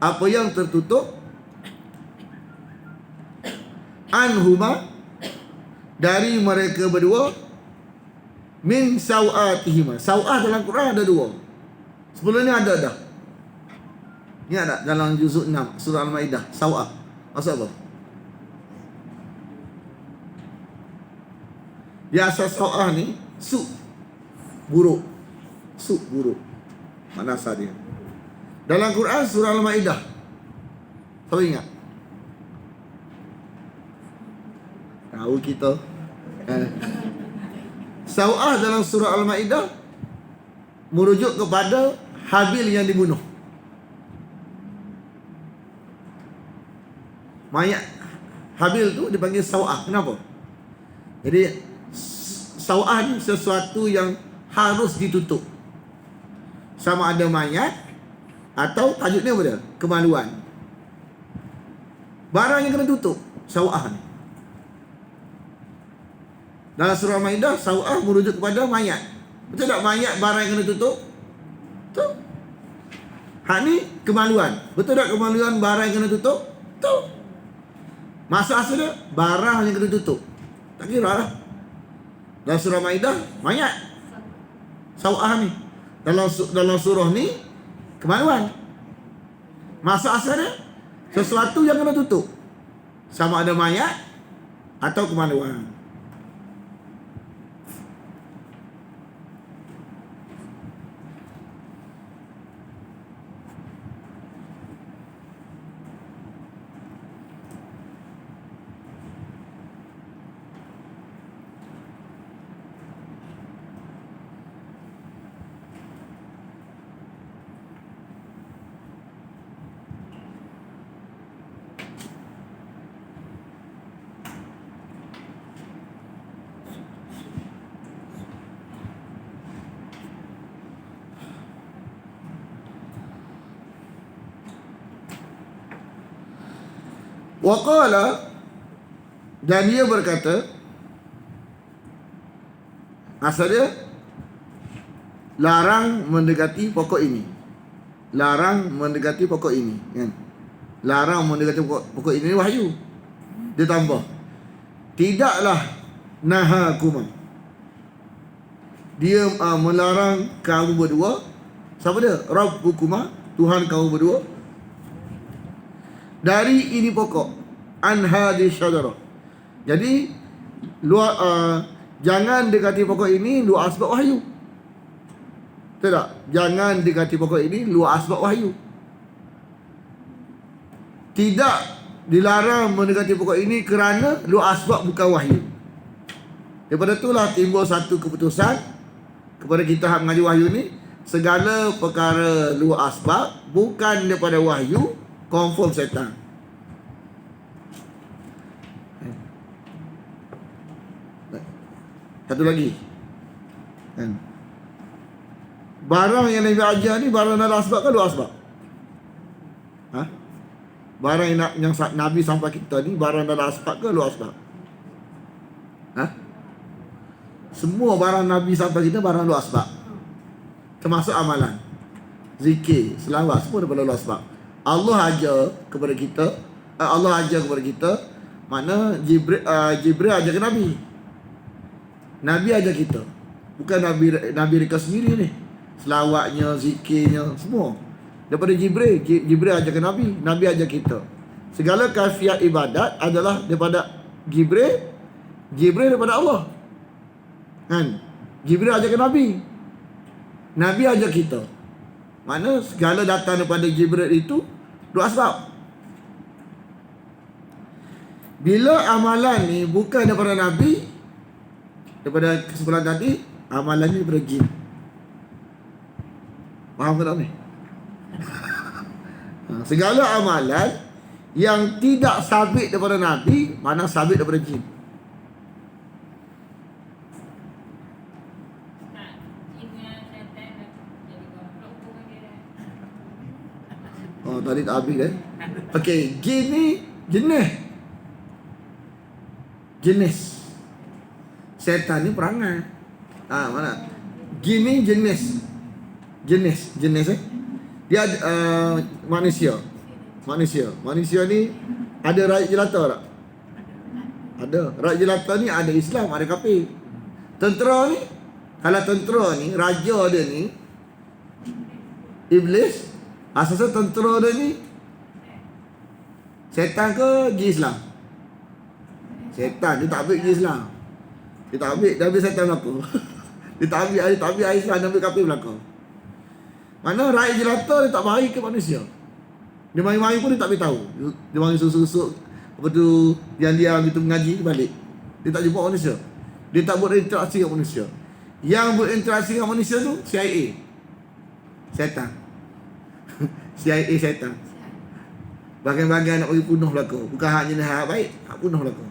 Apa yang tertutup anhuma dari mereka berdua min sawatihima. Sawah dalam Quran ada dua. Sebelum ni ada dah. Ni ada dalam juzuk 6 surah Al-Maidah. Sawah maksud apa? Dia asal sawah ni buruk. Buruk. Mana asal dia? Dalam Quran surah Al-Maidah. Siapa ingat? Tahu kita. Sawah dalam surah Al-Maidah merujuk kepada Habil yang dibunuh. Mayat Habil tu dipanggil sawah. Kenapa? Jadi sawah ni sesuatu yang harus ditutup. Sama ada mayat atau tajuknya apa dia? Kemaluan. Barang yang kena tutup, sawah ni. Dalam surah Maidah, sawah merujuk kepada mayat. Betul tak mayat barang yang kena tutup? Betul. Hak ni kemaluan. Betul tak kemaluan barang yang kena tutup? Betul. Masa asal dia barang yang kena tutup. Tak kira lah. Dalam surah Maidah, mayat. Sawah ni. Dalam surah ni, kemaluan. Masa asal dia sesuatu yang kena tutup. Sama ada mayat atau kemaluan. Waqala, dan dia berkata, asal dia larang mendekati pokok ini. Larang mendekati pokok ini, kan? Larang mendekati pokok ini wahyu. Dia tambah, tidaklah nahakuma, dia melarang kamu berdua. Siapa dia? Rabbukuma, Tuhan kamu berdua, dari ini pokok, an hadhihi syajarah. Jadi jangan dekati pokok ini luar asbab wahyu. Tidak, jangan dekati pokok ini luar asbab wahyu. Tidak dilarang mendekati pokok ini kerana luar asbab bukan wahyu. Daripada itulah timbul satu keputusan kepada kita hak mengaji wahyu ni, segala perkara luar asbab bukan daripada wahyu, confirm setan. Satu lagi, kan? Barang yang Nabi ajar ni barang dalam asbab ke luar asbab? Ha? Barang yang Nabi sampai kita ni barang dalam asbab ke luar asbab? Ha? Semua barang Nabi sampai kita barang luar asbab, termasuk amalan, zikir, selawat, semua daripada luar asbab. Allah ajar kepada kita, mana Jibril ajar ke Nabi. Nabi ajar kita, bukan Nabi reka sendiri ni. Selawatnya, zikirnya, semua daripada Jibril. Jibril ajar ke Nabi, Nabi ajar kita. Segala kaifiat ibadat adalah daripada Jibril daripada Allah, kan? Jibril ajar ke Nabi, Nabi ajar kita. Mana segala datang daripada Jibril itu dua asbab. Bila amalan ni bukan daripada Nabi, daripada kesimpulan tadi, amalan ni daripada jin. Faham ke tak ni? Segala amalan yang tidak sabit daripada Nabi, mana sabit daripada jin. Oh, tadi tak habis kan? Okey, jin ni jenis. Setan ni perangai. Mana? Jin ni jenis. Dia manusia. Manusia ni ada rakyat jelata tak? Ada. Rakyat jelata ni ada Islam, ada kafir. Tentera ni, kalau tentera ni, raja dia ni iblis, asasnya tentera dia ni setan ke jin Islam? Setan. Dia tak ambil jin Islam, dia tak ambil setan berlaku. Dia tak ambil Islam, dia ambil kafir berlaku. Mana rakyat jelata dia tak mari ke manusia. Dia mari-mari pun dia tak beritahu. Dia mari susuk-susuk apa tu, diam-diam gitu mengaji balik. Dia tak jumpa manusia. Dia tak berinteraksi dengan manusia. Yang berinteraksi dengan manusia tu CIA. Setan. CIA setan. Bagian-bagian nak pergi bunuh belaka. Bukan hanya hak baik, hak bunuh belaka.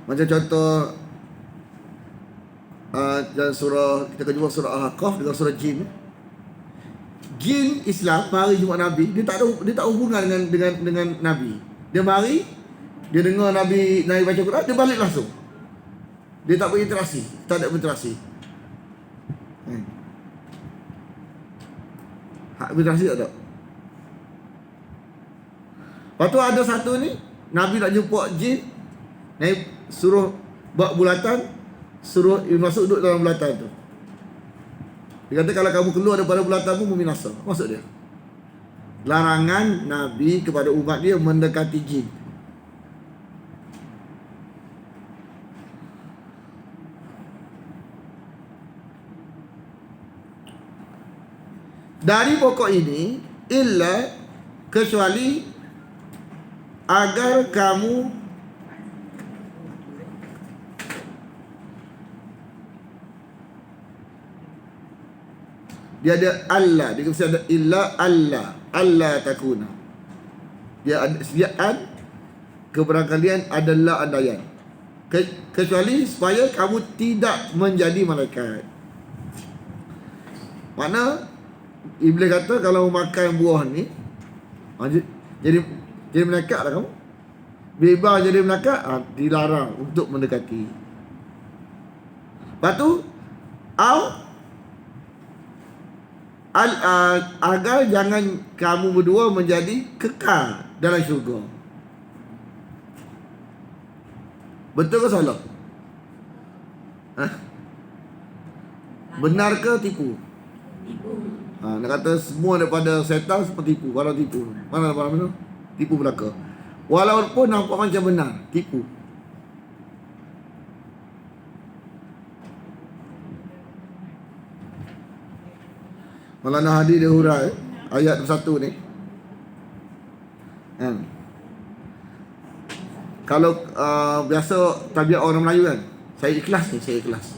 Macam contoh dalam surah, kita akan jumpa surah Al-Haqqaf dengan surah Jin. Jin Islam mari jumpa Nabi, dia tak hubungan dengan Nabi. Dia mari, dia dengar Nabi baca Quran, dia balik langsung. Dia tak berinteraksi, tak ada berinteraksi. Hak berinteraksi tak ada. Lepas tu ada satu ni, Nabi nak jumpa jin, Nabi suruh buat bulatan, suruh masuk duduk dalam bulatan tu. Dia kata kalau kamu keluar daripada bulatan pun binasa. Maksud dia, larangan Nabi kepada umat dia mendekati jin. Dari pokok ini, illa, kecuali agar kamu dia ada Allah, dia mesti ada illa Allah takuna. Dia ada sediaan keberangkalian adalah andaian. Kecuali supaya kamu tidak menjadi malaikat. Mana Iblis kata kalau makan buah ni, jadi malaikat lah kamu. Bebas jadi malaikat, dilarang untuk mendekati. Lepas tu, agar jangan kamu berdua menjadi kekal dalam syurga. Betul ke salah? Benar ke tipu? Tipu. Nak kata semua daripada setan semua tipu. Kalau tipu, mana tipu belaka. Walaupun nampak macam benar, tipu. Maulana Hadi dia hurai ayat 1 ni. Kalau biasa tabiat orang Melayu kan, saya ikhlas ni, saya ikhlas.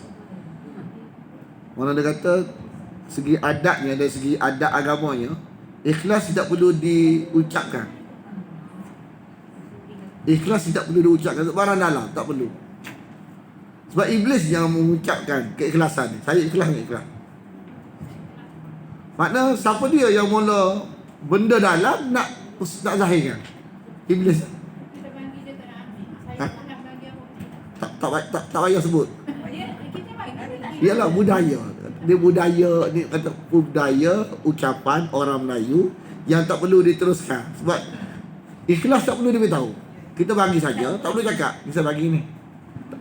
Mana dia kata segi adatnya dari segi adat agamanya, ikhlas tidak perlu diucapkan. Ikhlas tidak perlu diucapkan, barang dalam tak perlu. Sebab iblis yang mengucapkan keikhlasan ni. Saya ikhlas ni, ikhlas. Makna siapa dia yang mula benda dalam nak zahirkan? Iblis. Kita bagi dia tak nak ambil. Saya tak nak bagi apa. Tak payah sebut. Kita bagi. Ialah budaya. Dia budaya ni, kata budaya ucapan orang Melayu yang tak perlu diteruskan. Sebab ikhlas tak perlu dia beritahu. Kita bagi saja, tak perlu cakap. Kita bagi ni.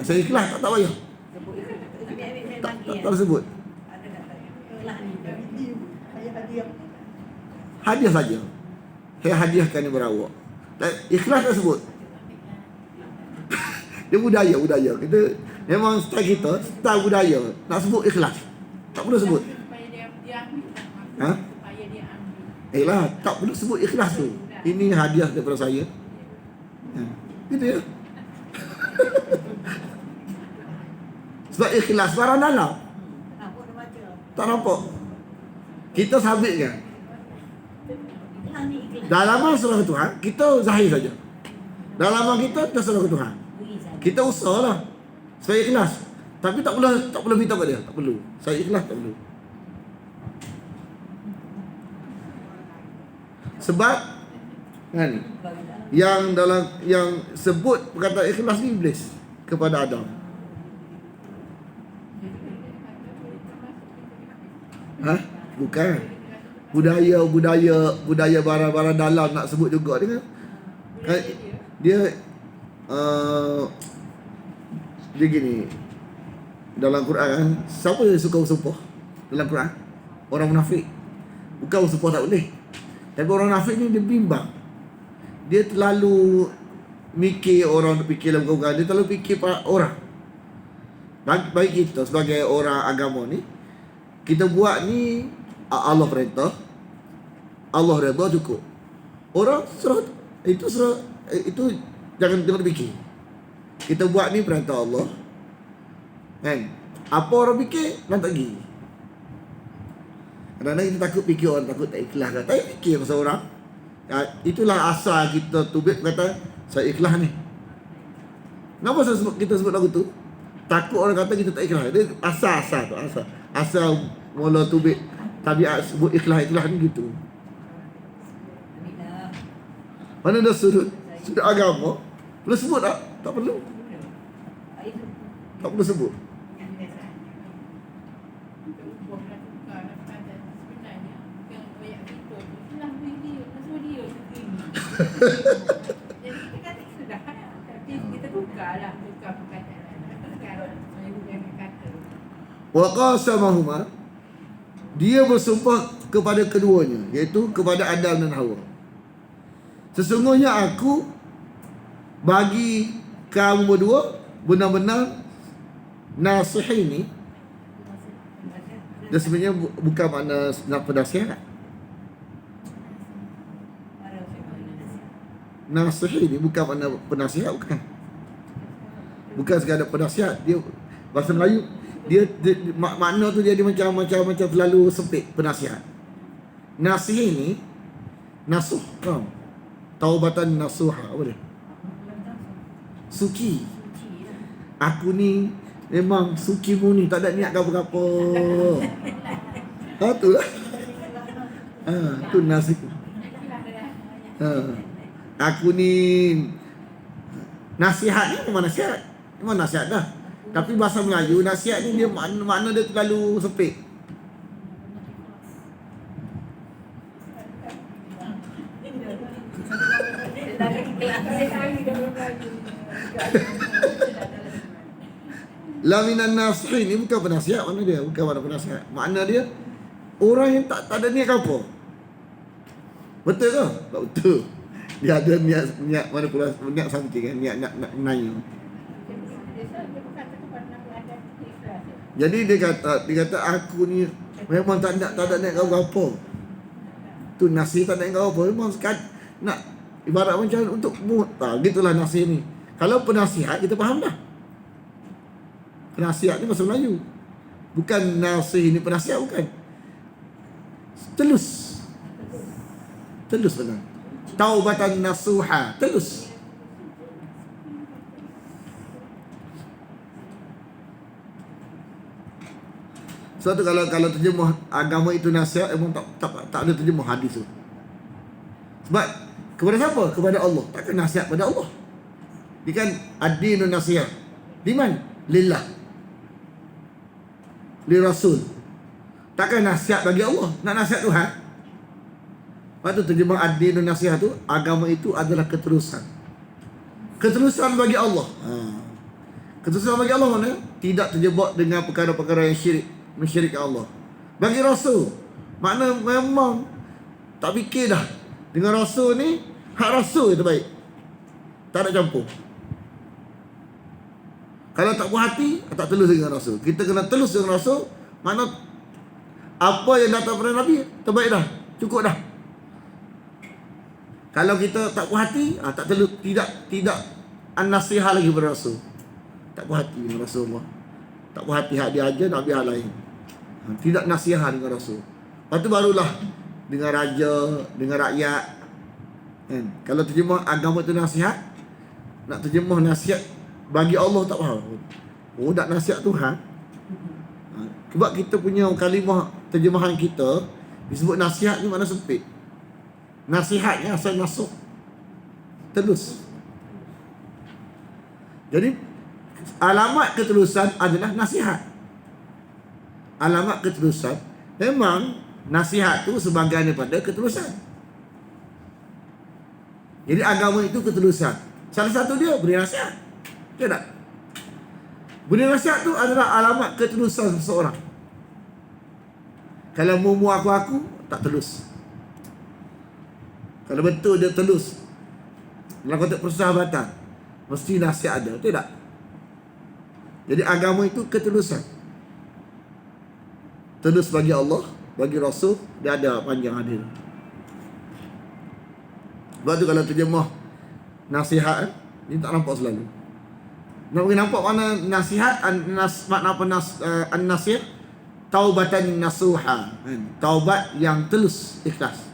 Saya ikhlas, tak payah. Tak sebut. Hadiah saja. Saya hadiahkan kepada awak. Ikhlas tak sebut. Dia budaya. Kita memang style kita, style budaya. Nak sebut ikhlas, tak perlu sebut. Supaya dia ambil. Ha? Supaya dia ambil. Lah, tak perlu sebut ikhlas tu. Ini hadiah daripada saya. Gitu ya. Sebab ikhlas barang dalam. Tak nampak. Kita sabitkan. Dalaman serah ke Tuhan, kita zahir saja. Dalaman kita terserah ke Tuhan. Kita usahalah saya ikhlas. Tapi tak perlu minta pada dia, tak perlu. Saya ikhlas tak perlu. Sebab kan yang sebut perkataan ikhlas ni iblis kepada Adam. Bukan. Budaya barang-barang dalam nak sebut juga dia kan. Dia gini. Dalam Quran kan, siapa yang suka bersumpah dalam Quran? Orang munafik. Bukan bersumpah tak boleh. Tapi orang munafik ni dia bimbang. Dia terlalu mikir orang, fikir dalam bukan. Dia terlalu fikir orang. Bagi kita sebagai orang agama ni, kita buat ni Allah perintah, Allah redha cukup. Orang serah itu jangan fikir. Kita buat ni perintah Allah. Kan? Apa orang fikir nak tak pergi. Kadang-kadang kita takut fikir orang, takut tak ikhlas. Tak fikir pasal orang. Itulah asal kita tubik kata saya ikhlas ni. Kenapa kita sebut lagu tu? Takut orang kata kita tak ikhlas. Dia asal tu, asal mula tubik tabiat sebut ikhlas ni gitu. Mana dah sudut agama perlu sebut tak? Tak perlu. Tak perlu sebut. Jadi kita kata sudah, tapi kita tukar perkataan. Sekarang saya bukan kata. Wa qasamahuma, dia bersumpah kepada keduanya, iaitu kepada Adam dan Hawa. Sesungguhnya aku bagi kamu berdua benar-benar nasihin ni. Dia sebenarnya bukan makna penasihat. Nasihin ni bukan makna penasihat, bukan. Bukan sekadar penasihat. Dia bahasa Melayu dia makna tu dia macam terlalu sempit penasihat. Nasihin ni nasuh kau. Taubatan nasuha, apa dia? Suci. Aku ni memang suci murni, tak ada niat apa-apa. Tu lah. Tu nasihat. Aku ni nasihat ni memang nasihat. Memang nasihat dah. Tapi bahasa Melayu nasihat ni dia makna dia terlalu sempit. La minan nasihin ni bukan penasihat makna dia, bukan makna penasihat. Makna dia orang yang tak ada niat apa. Betul ke? Tak betul. Dia ada niat manipulasi, niat something kan, niat nak menanya. Jadi dia kata aku ni memang tak ada niat apa. Tu nasihat tak ada niat apa. Memang nak ibarat macam untuk gitulah nasihat ni. Kalau penasihat kita faham dah. Penasihat ni bahasa Melayu. Bukan nasih ni penasihat, bukan. Telus benar. Taubatan nasuha, telus. Sebab tu kalau terjemah agama itu nasihat, memang tak ada terjemah hadis tu. Sebab kepada siapa? Kepada Allah. Takkan nasihat pada Allah. Dia kan ad-dinun nasihat. Di mana? Lillah. Li Rasul. Takkan nasihat bagi Allah. Nak nasihat Tuhan. Lepas tu terjemah ad-dinun nasihat tu, agama itu adalah keterusan. Keterusan bagi Allah. Keterusan bagi Allah mana? Tidak terjebak dengan perkara-perkara yang syirik, mensyirikkan Allah. Bagi Rasul, makna memang tak fikir dah. Dengan Rasul ni, hak Rasul yang terbaik. Tak ada campur. Kalau tak puas hati, tak telus dengan Rasul. Kita kena telus dengan Rasul. Mana apa yang datang daripada Nabi, terbaik dah. Cukup dah. Kalau kita tak puas hati, tak telus, tidak an-nasihah lagi kepada Rasul. Tak puas hati dengan Rasulullah. Tak puas hati hak dia aja, nak ambil hal lain. Tidak nasihat dengan Rasul. Lepas tu barulah dengan raja, dengan rakyat. Kan? Kalau terjemah agama itu nasihat, nak terjemah nasihat bagi Allah tak faham. Oh, nak nasihat Tuhan. Sebab kita punya kalimah terjemahan kita disebut nasihat ni makna sempit. Nasihatnya asal masuk telus. Jadi alamat ketelusan adalah nasihat. Alamat ketelusan memang nasihat tu sebahagian daripada ketelusan. Jadi agama itu ketelusan. Salah satu dia beri nasihat. Tidak. Beri nasihat tu adalah alamat ketelusan seseorang. Kalau mumu aku tak telus. Kalau betul dia telus dalam konteks persahabatan, mesti nasihat ada. Tidak. Jadi agama itu ketelusan. Telus bagi Allah, bagi Rasul, dia ada panjang adil. Sebab tu kalau terjemah nasihat, dia tak nampak selalu. Nak bagi nampak mana nasihat, makna apa an-nasihat? Taubatan nasuha. Taubat yang telus, ikhlas.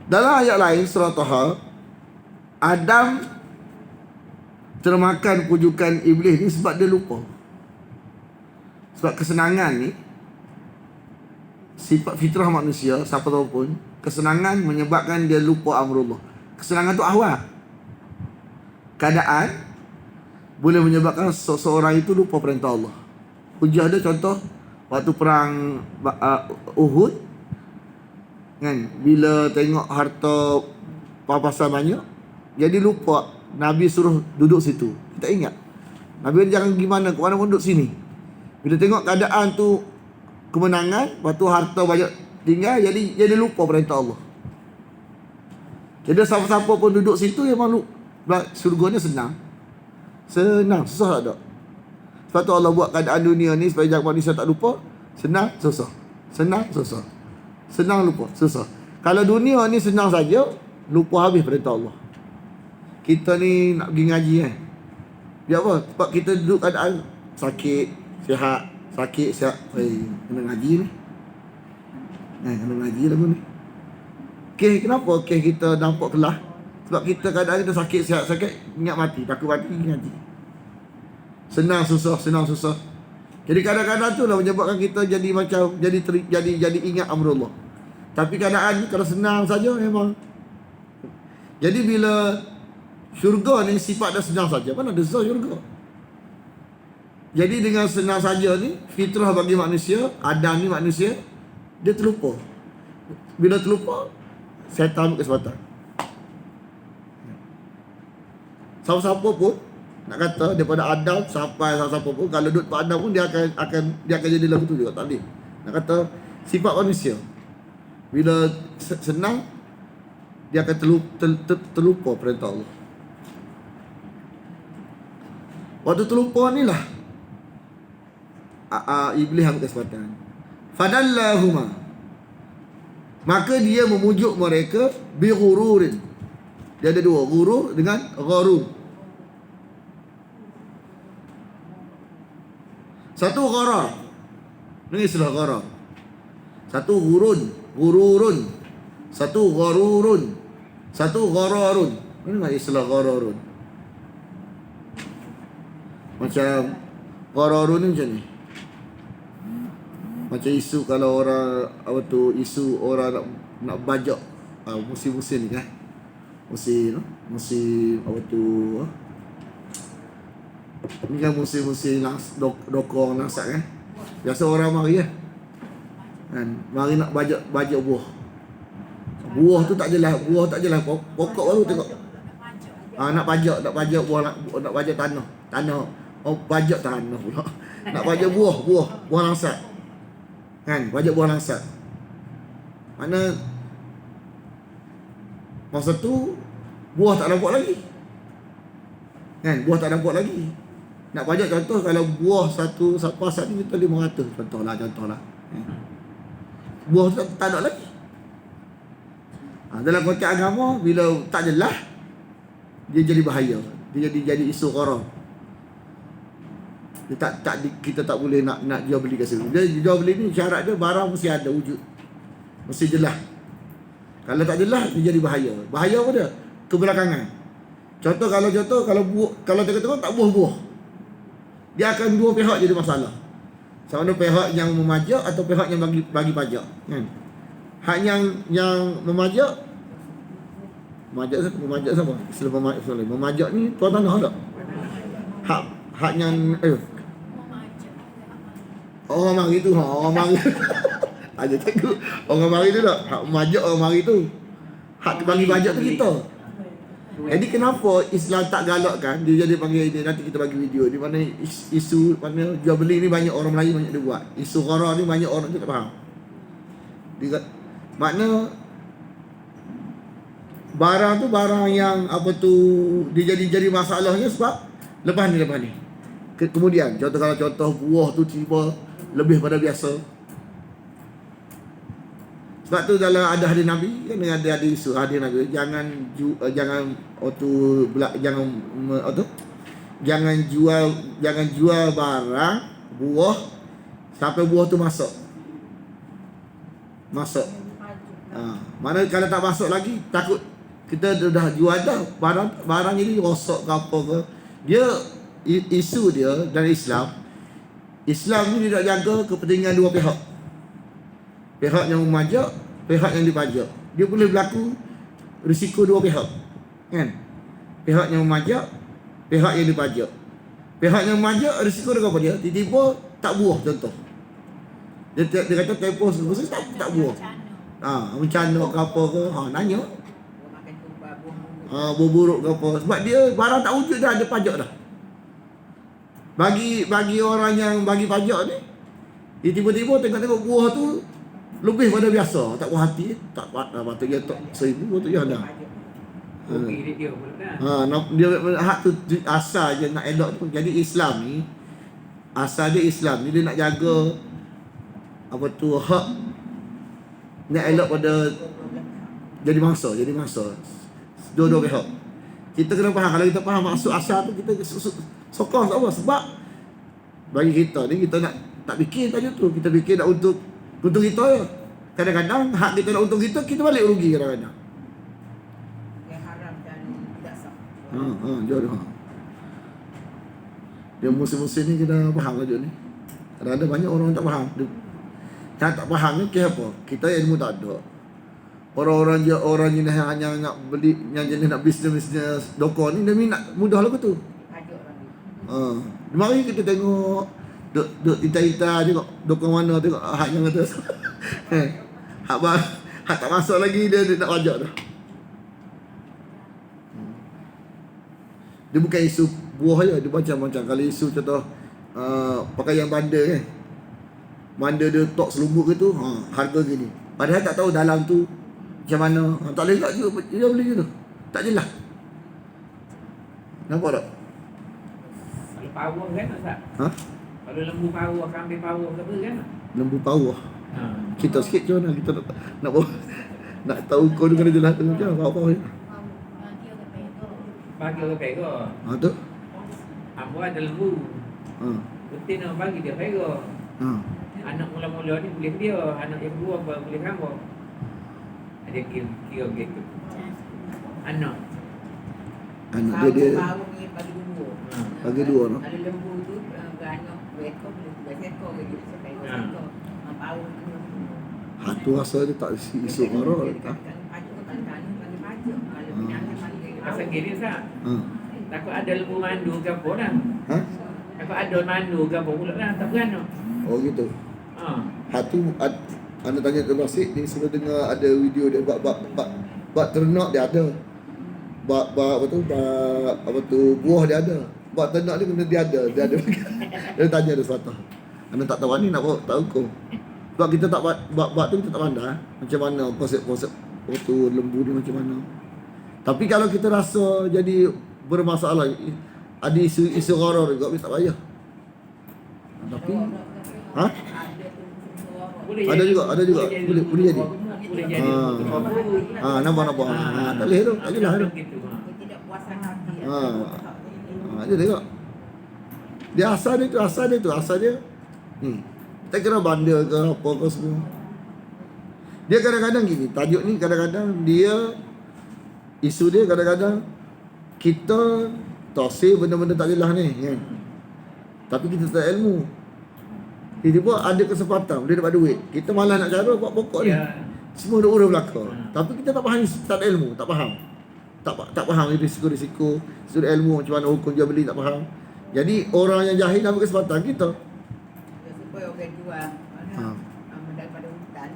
Dalam ayat lain surah Taha, Adam termakan pujukan iblis ni sebab dia lupa. Sebab kesenangan ni sifat fitrah manusia, siapa tahu pun, kesenangan menyebabkan dia lupa amrullah. Kesenangan tu ahwal. Keadaan boleh menyebabkan seseorang itu lupa perintah Allah. Hujah dia contoh waktu perang Uhud kan, bila tengok harta papasan banyak, jadi lupa Nabi suruh duduk situ. Kita ingat Nabi jangan gimana, ke mana pun duduk sini. Bila tengok keadaan tu kemenangan, lepas tu harta banyak tinggal, jadi lupa perintah Allah. Jadi siapa-siapa pun duduk situ, memang surganya senang. Susah tak ada. Sebab tu Allah buat keadaan dunia ni supaya manusia tak lupa. Senang, susah. Senang, susah. Senang, lupa, susah. Kalau dunia ni senang saja, lupa habis perintah Allah. Kita ni nak pergi ngaji kan. Biar apa? Sebab kita duduk keadaan sakit, sihat, sakit, sihat. Kena ngaji ni. Kena ngaji lagu ni. Kenapa kita nampak kelah? Sebab kita kadang kita sakit, sihat, sakit, ingat mati, takut mati, ngaji. Senang susah. Jadi kadang-kadang tu lah menyebabkan kita jadi macam jadi ingat amrullah. Tapi keadaan ni kalau senang saja memang. Jadi bila syurga ni sifat dah senang saja, mana ada susah syurga. Jadi dengan senang saja ni, fitrah bagi manusia, Adam ni manusia, dia terlupa. Bila terlupa, syaitan ambil kesempatan. Siapa-siapa pun nak kata daripada Adam sampai siapa pun, kalau duduk pada Adam pun dia akan jadi lagu tu juga, tak boleh. Nak kata sifat manusia, bila senang dia akan terlupa perintah Allah. Waktu terlupa ni lah Iblis ambil kesempatan. Fadallahuma, maka dia memujuk mereka bi ghururin. Dia ada dua, ghurur dengan gharur. Satu gharar, ini istilah gharar. Satu ghururun. Satu gharurun. Satu ghararun. Ini istilah ghararun. Macam ghararun ni macam ni. Macam isu kalau orang isu orang nak bajak musim-musim ni kan. Musim ni kan musim-musim dokong langsak kan. Biasa orang mari kan. Mari nak bajak buah. Buah tu tak jelas, pokok baru tengok. Nak pajak buah, nak pajak tanah. Pajak tanah pula. Nak pajak buah langsak. Kan, pajak buah langsak. Mana masa tu buah tak nampak lagi. Kan, buah tak nampak lagi. Nak pajak contoh kalau buah satu pasal ni kita 500 contohlah. Buah tu tak ada lagi. Dalam konteks agama, bila tak jelas, dia jadi bahaya. Dia jadi isu gharar. Kita tak boleh nak jual beli kat situ. Dia jual beli ni syarat dia barang mesti ada wujud. Mesti jelas. Kalau tak jelas dia jadi bahaya. Bahaya apa dia? Kebelakangan. Contoh kalau tengok tak buah-buah. Dia akan dua pihak jadi masalah. Sama ada pihak yang memajak atau pihak yang bagi pajak, kan? Hak yang memajak siapa? Memajak ni tuan tanah tak? Hak yang orang mari tu, orang mari. Ada takut orang mari tu tak? Hak memajak orang mari tu. Hak bagi pajak tu kita. Jadi kenapa Islam tak galakkan dia jadi panggil ini, nanti kita bagi video di mana isu mana jual beli ni banyak orang Melayu banyak dia buat. Isu gharar ni banyak orang tu tak faham. Makna barang tu barang yang dia jadi masalahnya sebab lepas ni. Kemudian contoh buah tu tiba lebih pada biasa. Sebab tu dalam ada hadis Nabi kan, ada isu hadis Nabi jangan jual barang buah sampai buah tu masuk. Mana kalau tak masuk lagi takut kita dah jual dah barang jadi rosak ke apa ke. Dia isu dia dalam Islam ni dia nak jaga kepentingan dua pihak. Pihak yang memajak, pihak yang dipajak. Dia boleh berlaku risiko dua pihak. Kan? Pihak yang memajak, pihak yang dipajak. Pihak yang memajak risiko dia apa dia? Tiba-tiba tak buah contoh. Dia kata tempoh sebesar tak buah. Bencana ke apa ke, nanya. Buah buruk ke apa. Sebab dia barang tak wujud dah, ada pajak dah. Bagi orang yang bagi pajak ni, dia tiba-tiba tengok buah tu lebih pada biasa, tak puas hati, tak patut dia tak 1000 patut dia ada. Dia hak tu asal je nak elok tu. Jadi Islam ni asal dia dia nak jaga hak nak elok pada jadi mangsa. Dua-dua pihak. Kita kena faham. Kalau kita faham maksud asal tu, kita sokong apa? Sebab bagi kita ni, kita nak tak fikir tajuk tu. Kita fikir nak untuk kita je. Kadang-kadang hak kita nak untung kita balik rugi kadang-kadang. Yang haram dan tidak sah. Jodoh. Dia musim-musim ni kena faham tajuk ni. Kadang-kadang banyak orang tak faham. Yang tak faham ni kira apa? Kita ilmu tak ada. Orang jenis yang hanya nak beli, yang jenis nak bisnes dokor ni, dia minat mudah lah tu. Tajuk orang ni. Mari kita tengok duk kita tengok dokor mana, tengok hak yang kata hak tak masuk lagi dia nak wajak dah. Dia bukan isu buah je, dia macam-macam. Kalau isu contoh pakaian bandar kan, bandar dia tok selumbuk ke tu, harga gini. Padahal tak tahu dalam tu macam mana. Tak boleh tak juga dia beli je tu. Tak jelas. Nampak tak? Kalau power kan Ustaz? Kalau lembu power, kambing power ke apa kan? Lembu power. Kita sikit macam mana kita nak tahu kau dia kena jelas tu macam apa-apa je. Bagi orang pego. Tu. Ambo ada lembu. Betin nak bagi dia pego. Anak mula-mula ni boleh dia, anak yang dua boleh kamu. Ada kira gitu. Anak dia Bau ni bagi dua. bagi dua no. Kalau lembu tu beranak ekor boleh 2 ekor lagi sampai 2 ekor. Bau tu. Tu rasa dia tak isu marah tak. Pasal gini Ustaz. Takut ada lembu mandu ke apa dah. Takut ada mandu ke apa pula dah, tak beranak. Oh gitu. Tu anda tanya ke Basik, dia sudah dengar ada video dia bak ternak dia ada. Bak apa tu buah dia ada. Bak ternak dia kena dia ada. Dia tanya dia sesuatu. Anda tak tahu ni nak tahu kau. Sebab kita tak bak tu kita tak pandai macam mana konsep tu lembu ni macam mana. Tapi kalau kita rasa jadi bermasalah, ada isu gharar juga, tak payah. Tapi ada juga boleh jadi. Boleh jadi. Nampak. Tak boleh tu, tak jelas tu. Tidak puasan hati. Dia tengok. Dia asal dia. Tak kira bandar ke apa ke semua. Dia kadang-kadang gini, tajuk ni kadang-kadang dia isu dia kadang-kadang kita toksik benda-benda tak jelas ni kan. Tapi kita tak ilmu. Tiba-tiba ada kesempatan dia dapat duit. Kita malah nak cara buat pokok ni. Semua dah urus belakang. Tapi kita tak faham, tak ada ilmu, tak faham. Tak faham risiko-risiko, sudut ilmu macam mana hukum jual beli tak faham. Jadi orang yang jahil ambil kesempatan kita. Supaya orang jual daripada hutan,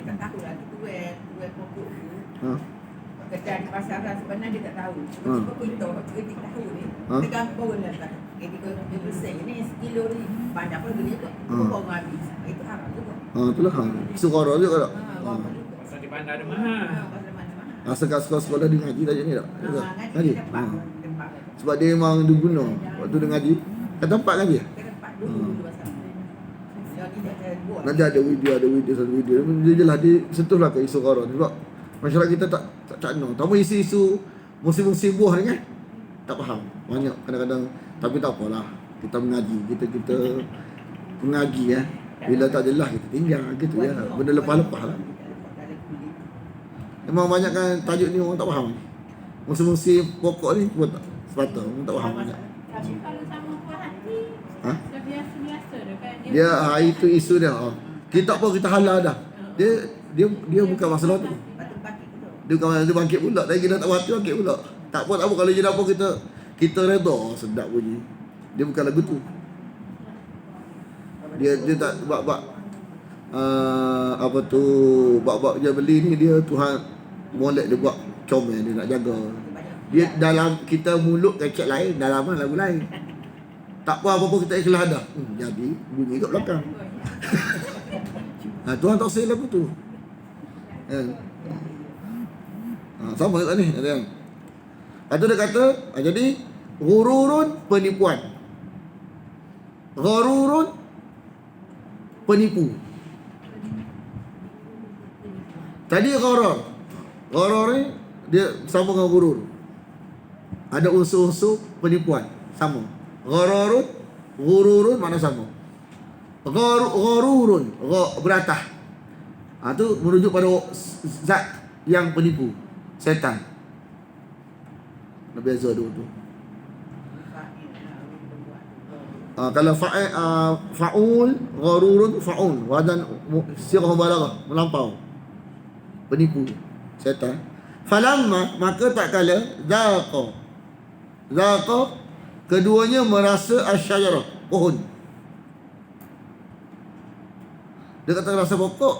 kita tahu lah tuai pokok tu. Kedai di pasaran sebenarnya dia tak tahu. Kita kritik tahu ni. Kita gampang lah tak. Jadi kalau dia bersih ni sekilo ni banyak pun gini tu. Kau habis. Itu haram juga. Itulah isu gharar juga tak. Pasal di bandar ada mahal. Asal kat sekolah dia ngaji tajuk ni tak? Ngaji. Sebab dia memang dia guna waktu dia ngaji. Kat tempat ngaji. Nanti ada video. Dia jelas dia sentuhlah ke isu gharar. Sebab masyarakat kita tak know. Tapi isu-isu musim-musim buah ni kan tak faham. Banyak kadang-kadang, tapi tak apalah. Kita mengaji, kita mengaji ya. Bila tak jelas kita tinggal gitu ya. Benda lepas-lepas lah. Memang banyak kan tajuk ni orang tak faham. Musim-musim pokok ni pun tak sepatah, orang tak faham banyak. Tapi kalau sama buah hati, dah biasa-biasa dah kan. Dia itu isu dia. Kita apa kita halal dah. Dia bukan masalah tu. Dia bukan dia bangkit pula. Tapi kita tak mati bangkit pula. Tak apa kalau je apa kita redha, sedap bunyi. Dia bukan lagu tu. Dia tak bab apa tu bab jual beli ni, dia Tuhan molek dia buat comel, dia nak jaga. Dia dalam kita mulut kecek lain, dalaman lagu lain. Tak apa-apa kita ikhlas dah. Jadi bunyi kat belakang. Tuhan tak say lagu tu. Sama tak ni? Ada dia kata, jadi ghururun penipuan. Gharurun penipu. Tadi gharar. Gharar ni dia sama dengan gurur. Ada unsur-unsur penipuan sama. Ghararun, gururun mana sama. Gharurun, beratah. Tu merujuk pada zat yang penipu, setan. Nak beza dua tu. Kalau fa'ul, gharurun, fa'ul. Wadan sirah balaghah, melampau. Penipu, setan. Falamma, maka tak kala zaqa, keduanya merasa asyajarah, pohon. Dia kata rasa pokok,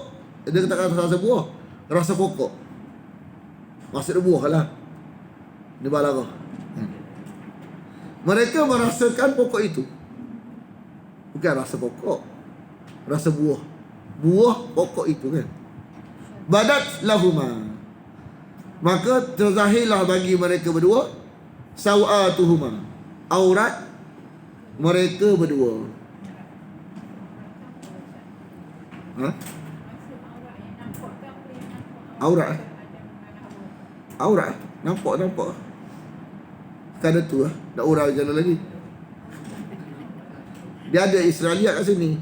dia kata rasa buah, rasa pokok. Maksud dia buah lah. Dia balaghah. Mereka merasakan pokok itu. Bukan rasa pokok, rasa buah. Buah pokok itu kan. Badat lahuma, maka terzahirlah bagi mereka berdua sawatuhuma, aurat mereka berdua. Aurat nampak kan ada tu lah. Dah orang jalan lagi. Dia ada Israeliat kat sini.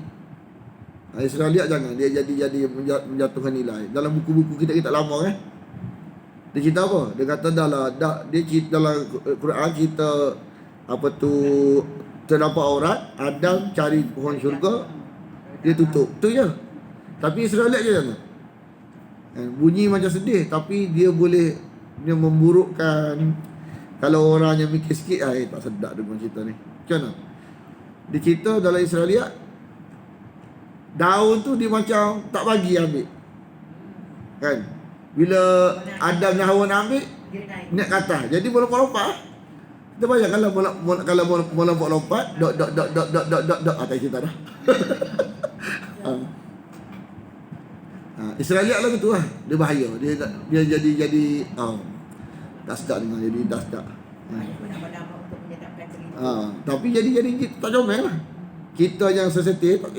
Israeliat jangan dia jadi menjatuhkan nilai. Dalam buku-buku kita lama kan. Dia cerita apa? Dia kata dia cerita dalam Quran cerita apa tu, terdapat aurat, Adam cari pohon syurga, dia tutup. Tu je. Tapi Israeliat je jangan. Bunyi macam sedih tapi dia memburukkan. Kalau orang yang mikir sikit tak sedap dengan cerita ni. Macam mana? Dia cerita dalam Israeliat, daun tu dia macam tak bagi ambil. Kan? Bila Adam dan Hawa nak ambil, naik ke atas. Jadi melompat-lompat. Kita bayang kalau melompat-lompat, dot atas cerita dah. Israeliat lah betul lah. Dia bahaya. Dia jadi tak sedap dengar, jadi tak sedap. Tapi jadi tak comel lah. Kita yang sensitif, apa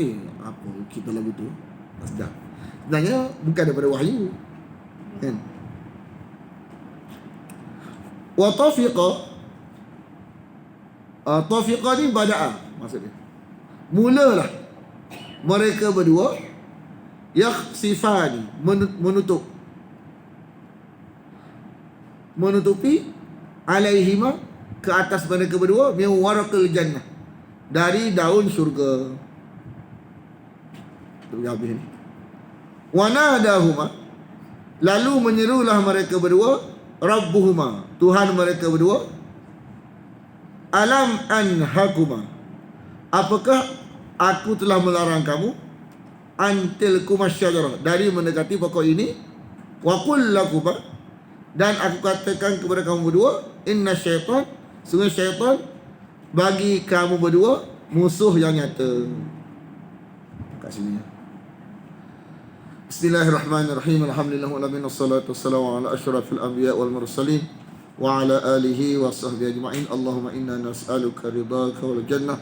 kita lagu tu tak sedap. Sebenarnya bukan daripada wahyu kan. Wa tafiqa ni bada'a maksudnya. Mulalah mereka berdua yakhsifani, menutupi alaihima, ke atas mereka berdua, min waraqil jannah, dari daun syurga. Tu habis ni. Wa nadahuma, lalu menyerulah mereka berdua rabbuhuma, Tuhan mereka berdua, alam anhakuma, apakah aku telah melarang kamu, antil kumasyajarah, dari mendekati pokok ini, wa qul lakuma, dan aku katakan kepada kamu berdua, inna syaitan, sungguh syaitan bagi kamu berdua musuh yang nyata. Kat sini. Bismillahirrahmanirrahim. Alhamdulillahirabbil alamin, wassalatu wassalamu ala asyrafil anbiya wal mursalin wa ala alihi wa sahbihi ajma'in. Allahumma inna nas'aluka ridhaka wal jannah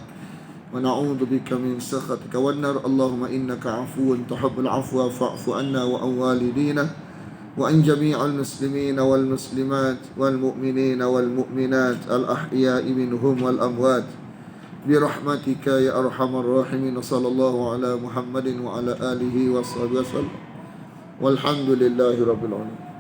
wa na'udzu bika min sakhatika wan nar. Allahumma innaka 'afuwun tuhibbul 'afwa fa'fu 'anna wa an walidina وأن جميع المسلمين والمسلمات والمؤمنين والمؤمنات الأحياء منهم والأموات برحمتك يا أرحم الراحمين. صلى الله على محمد وعلى آله وصحبه وسلم والحمد لله رب العالمين.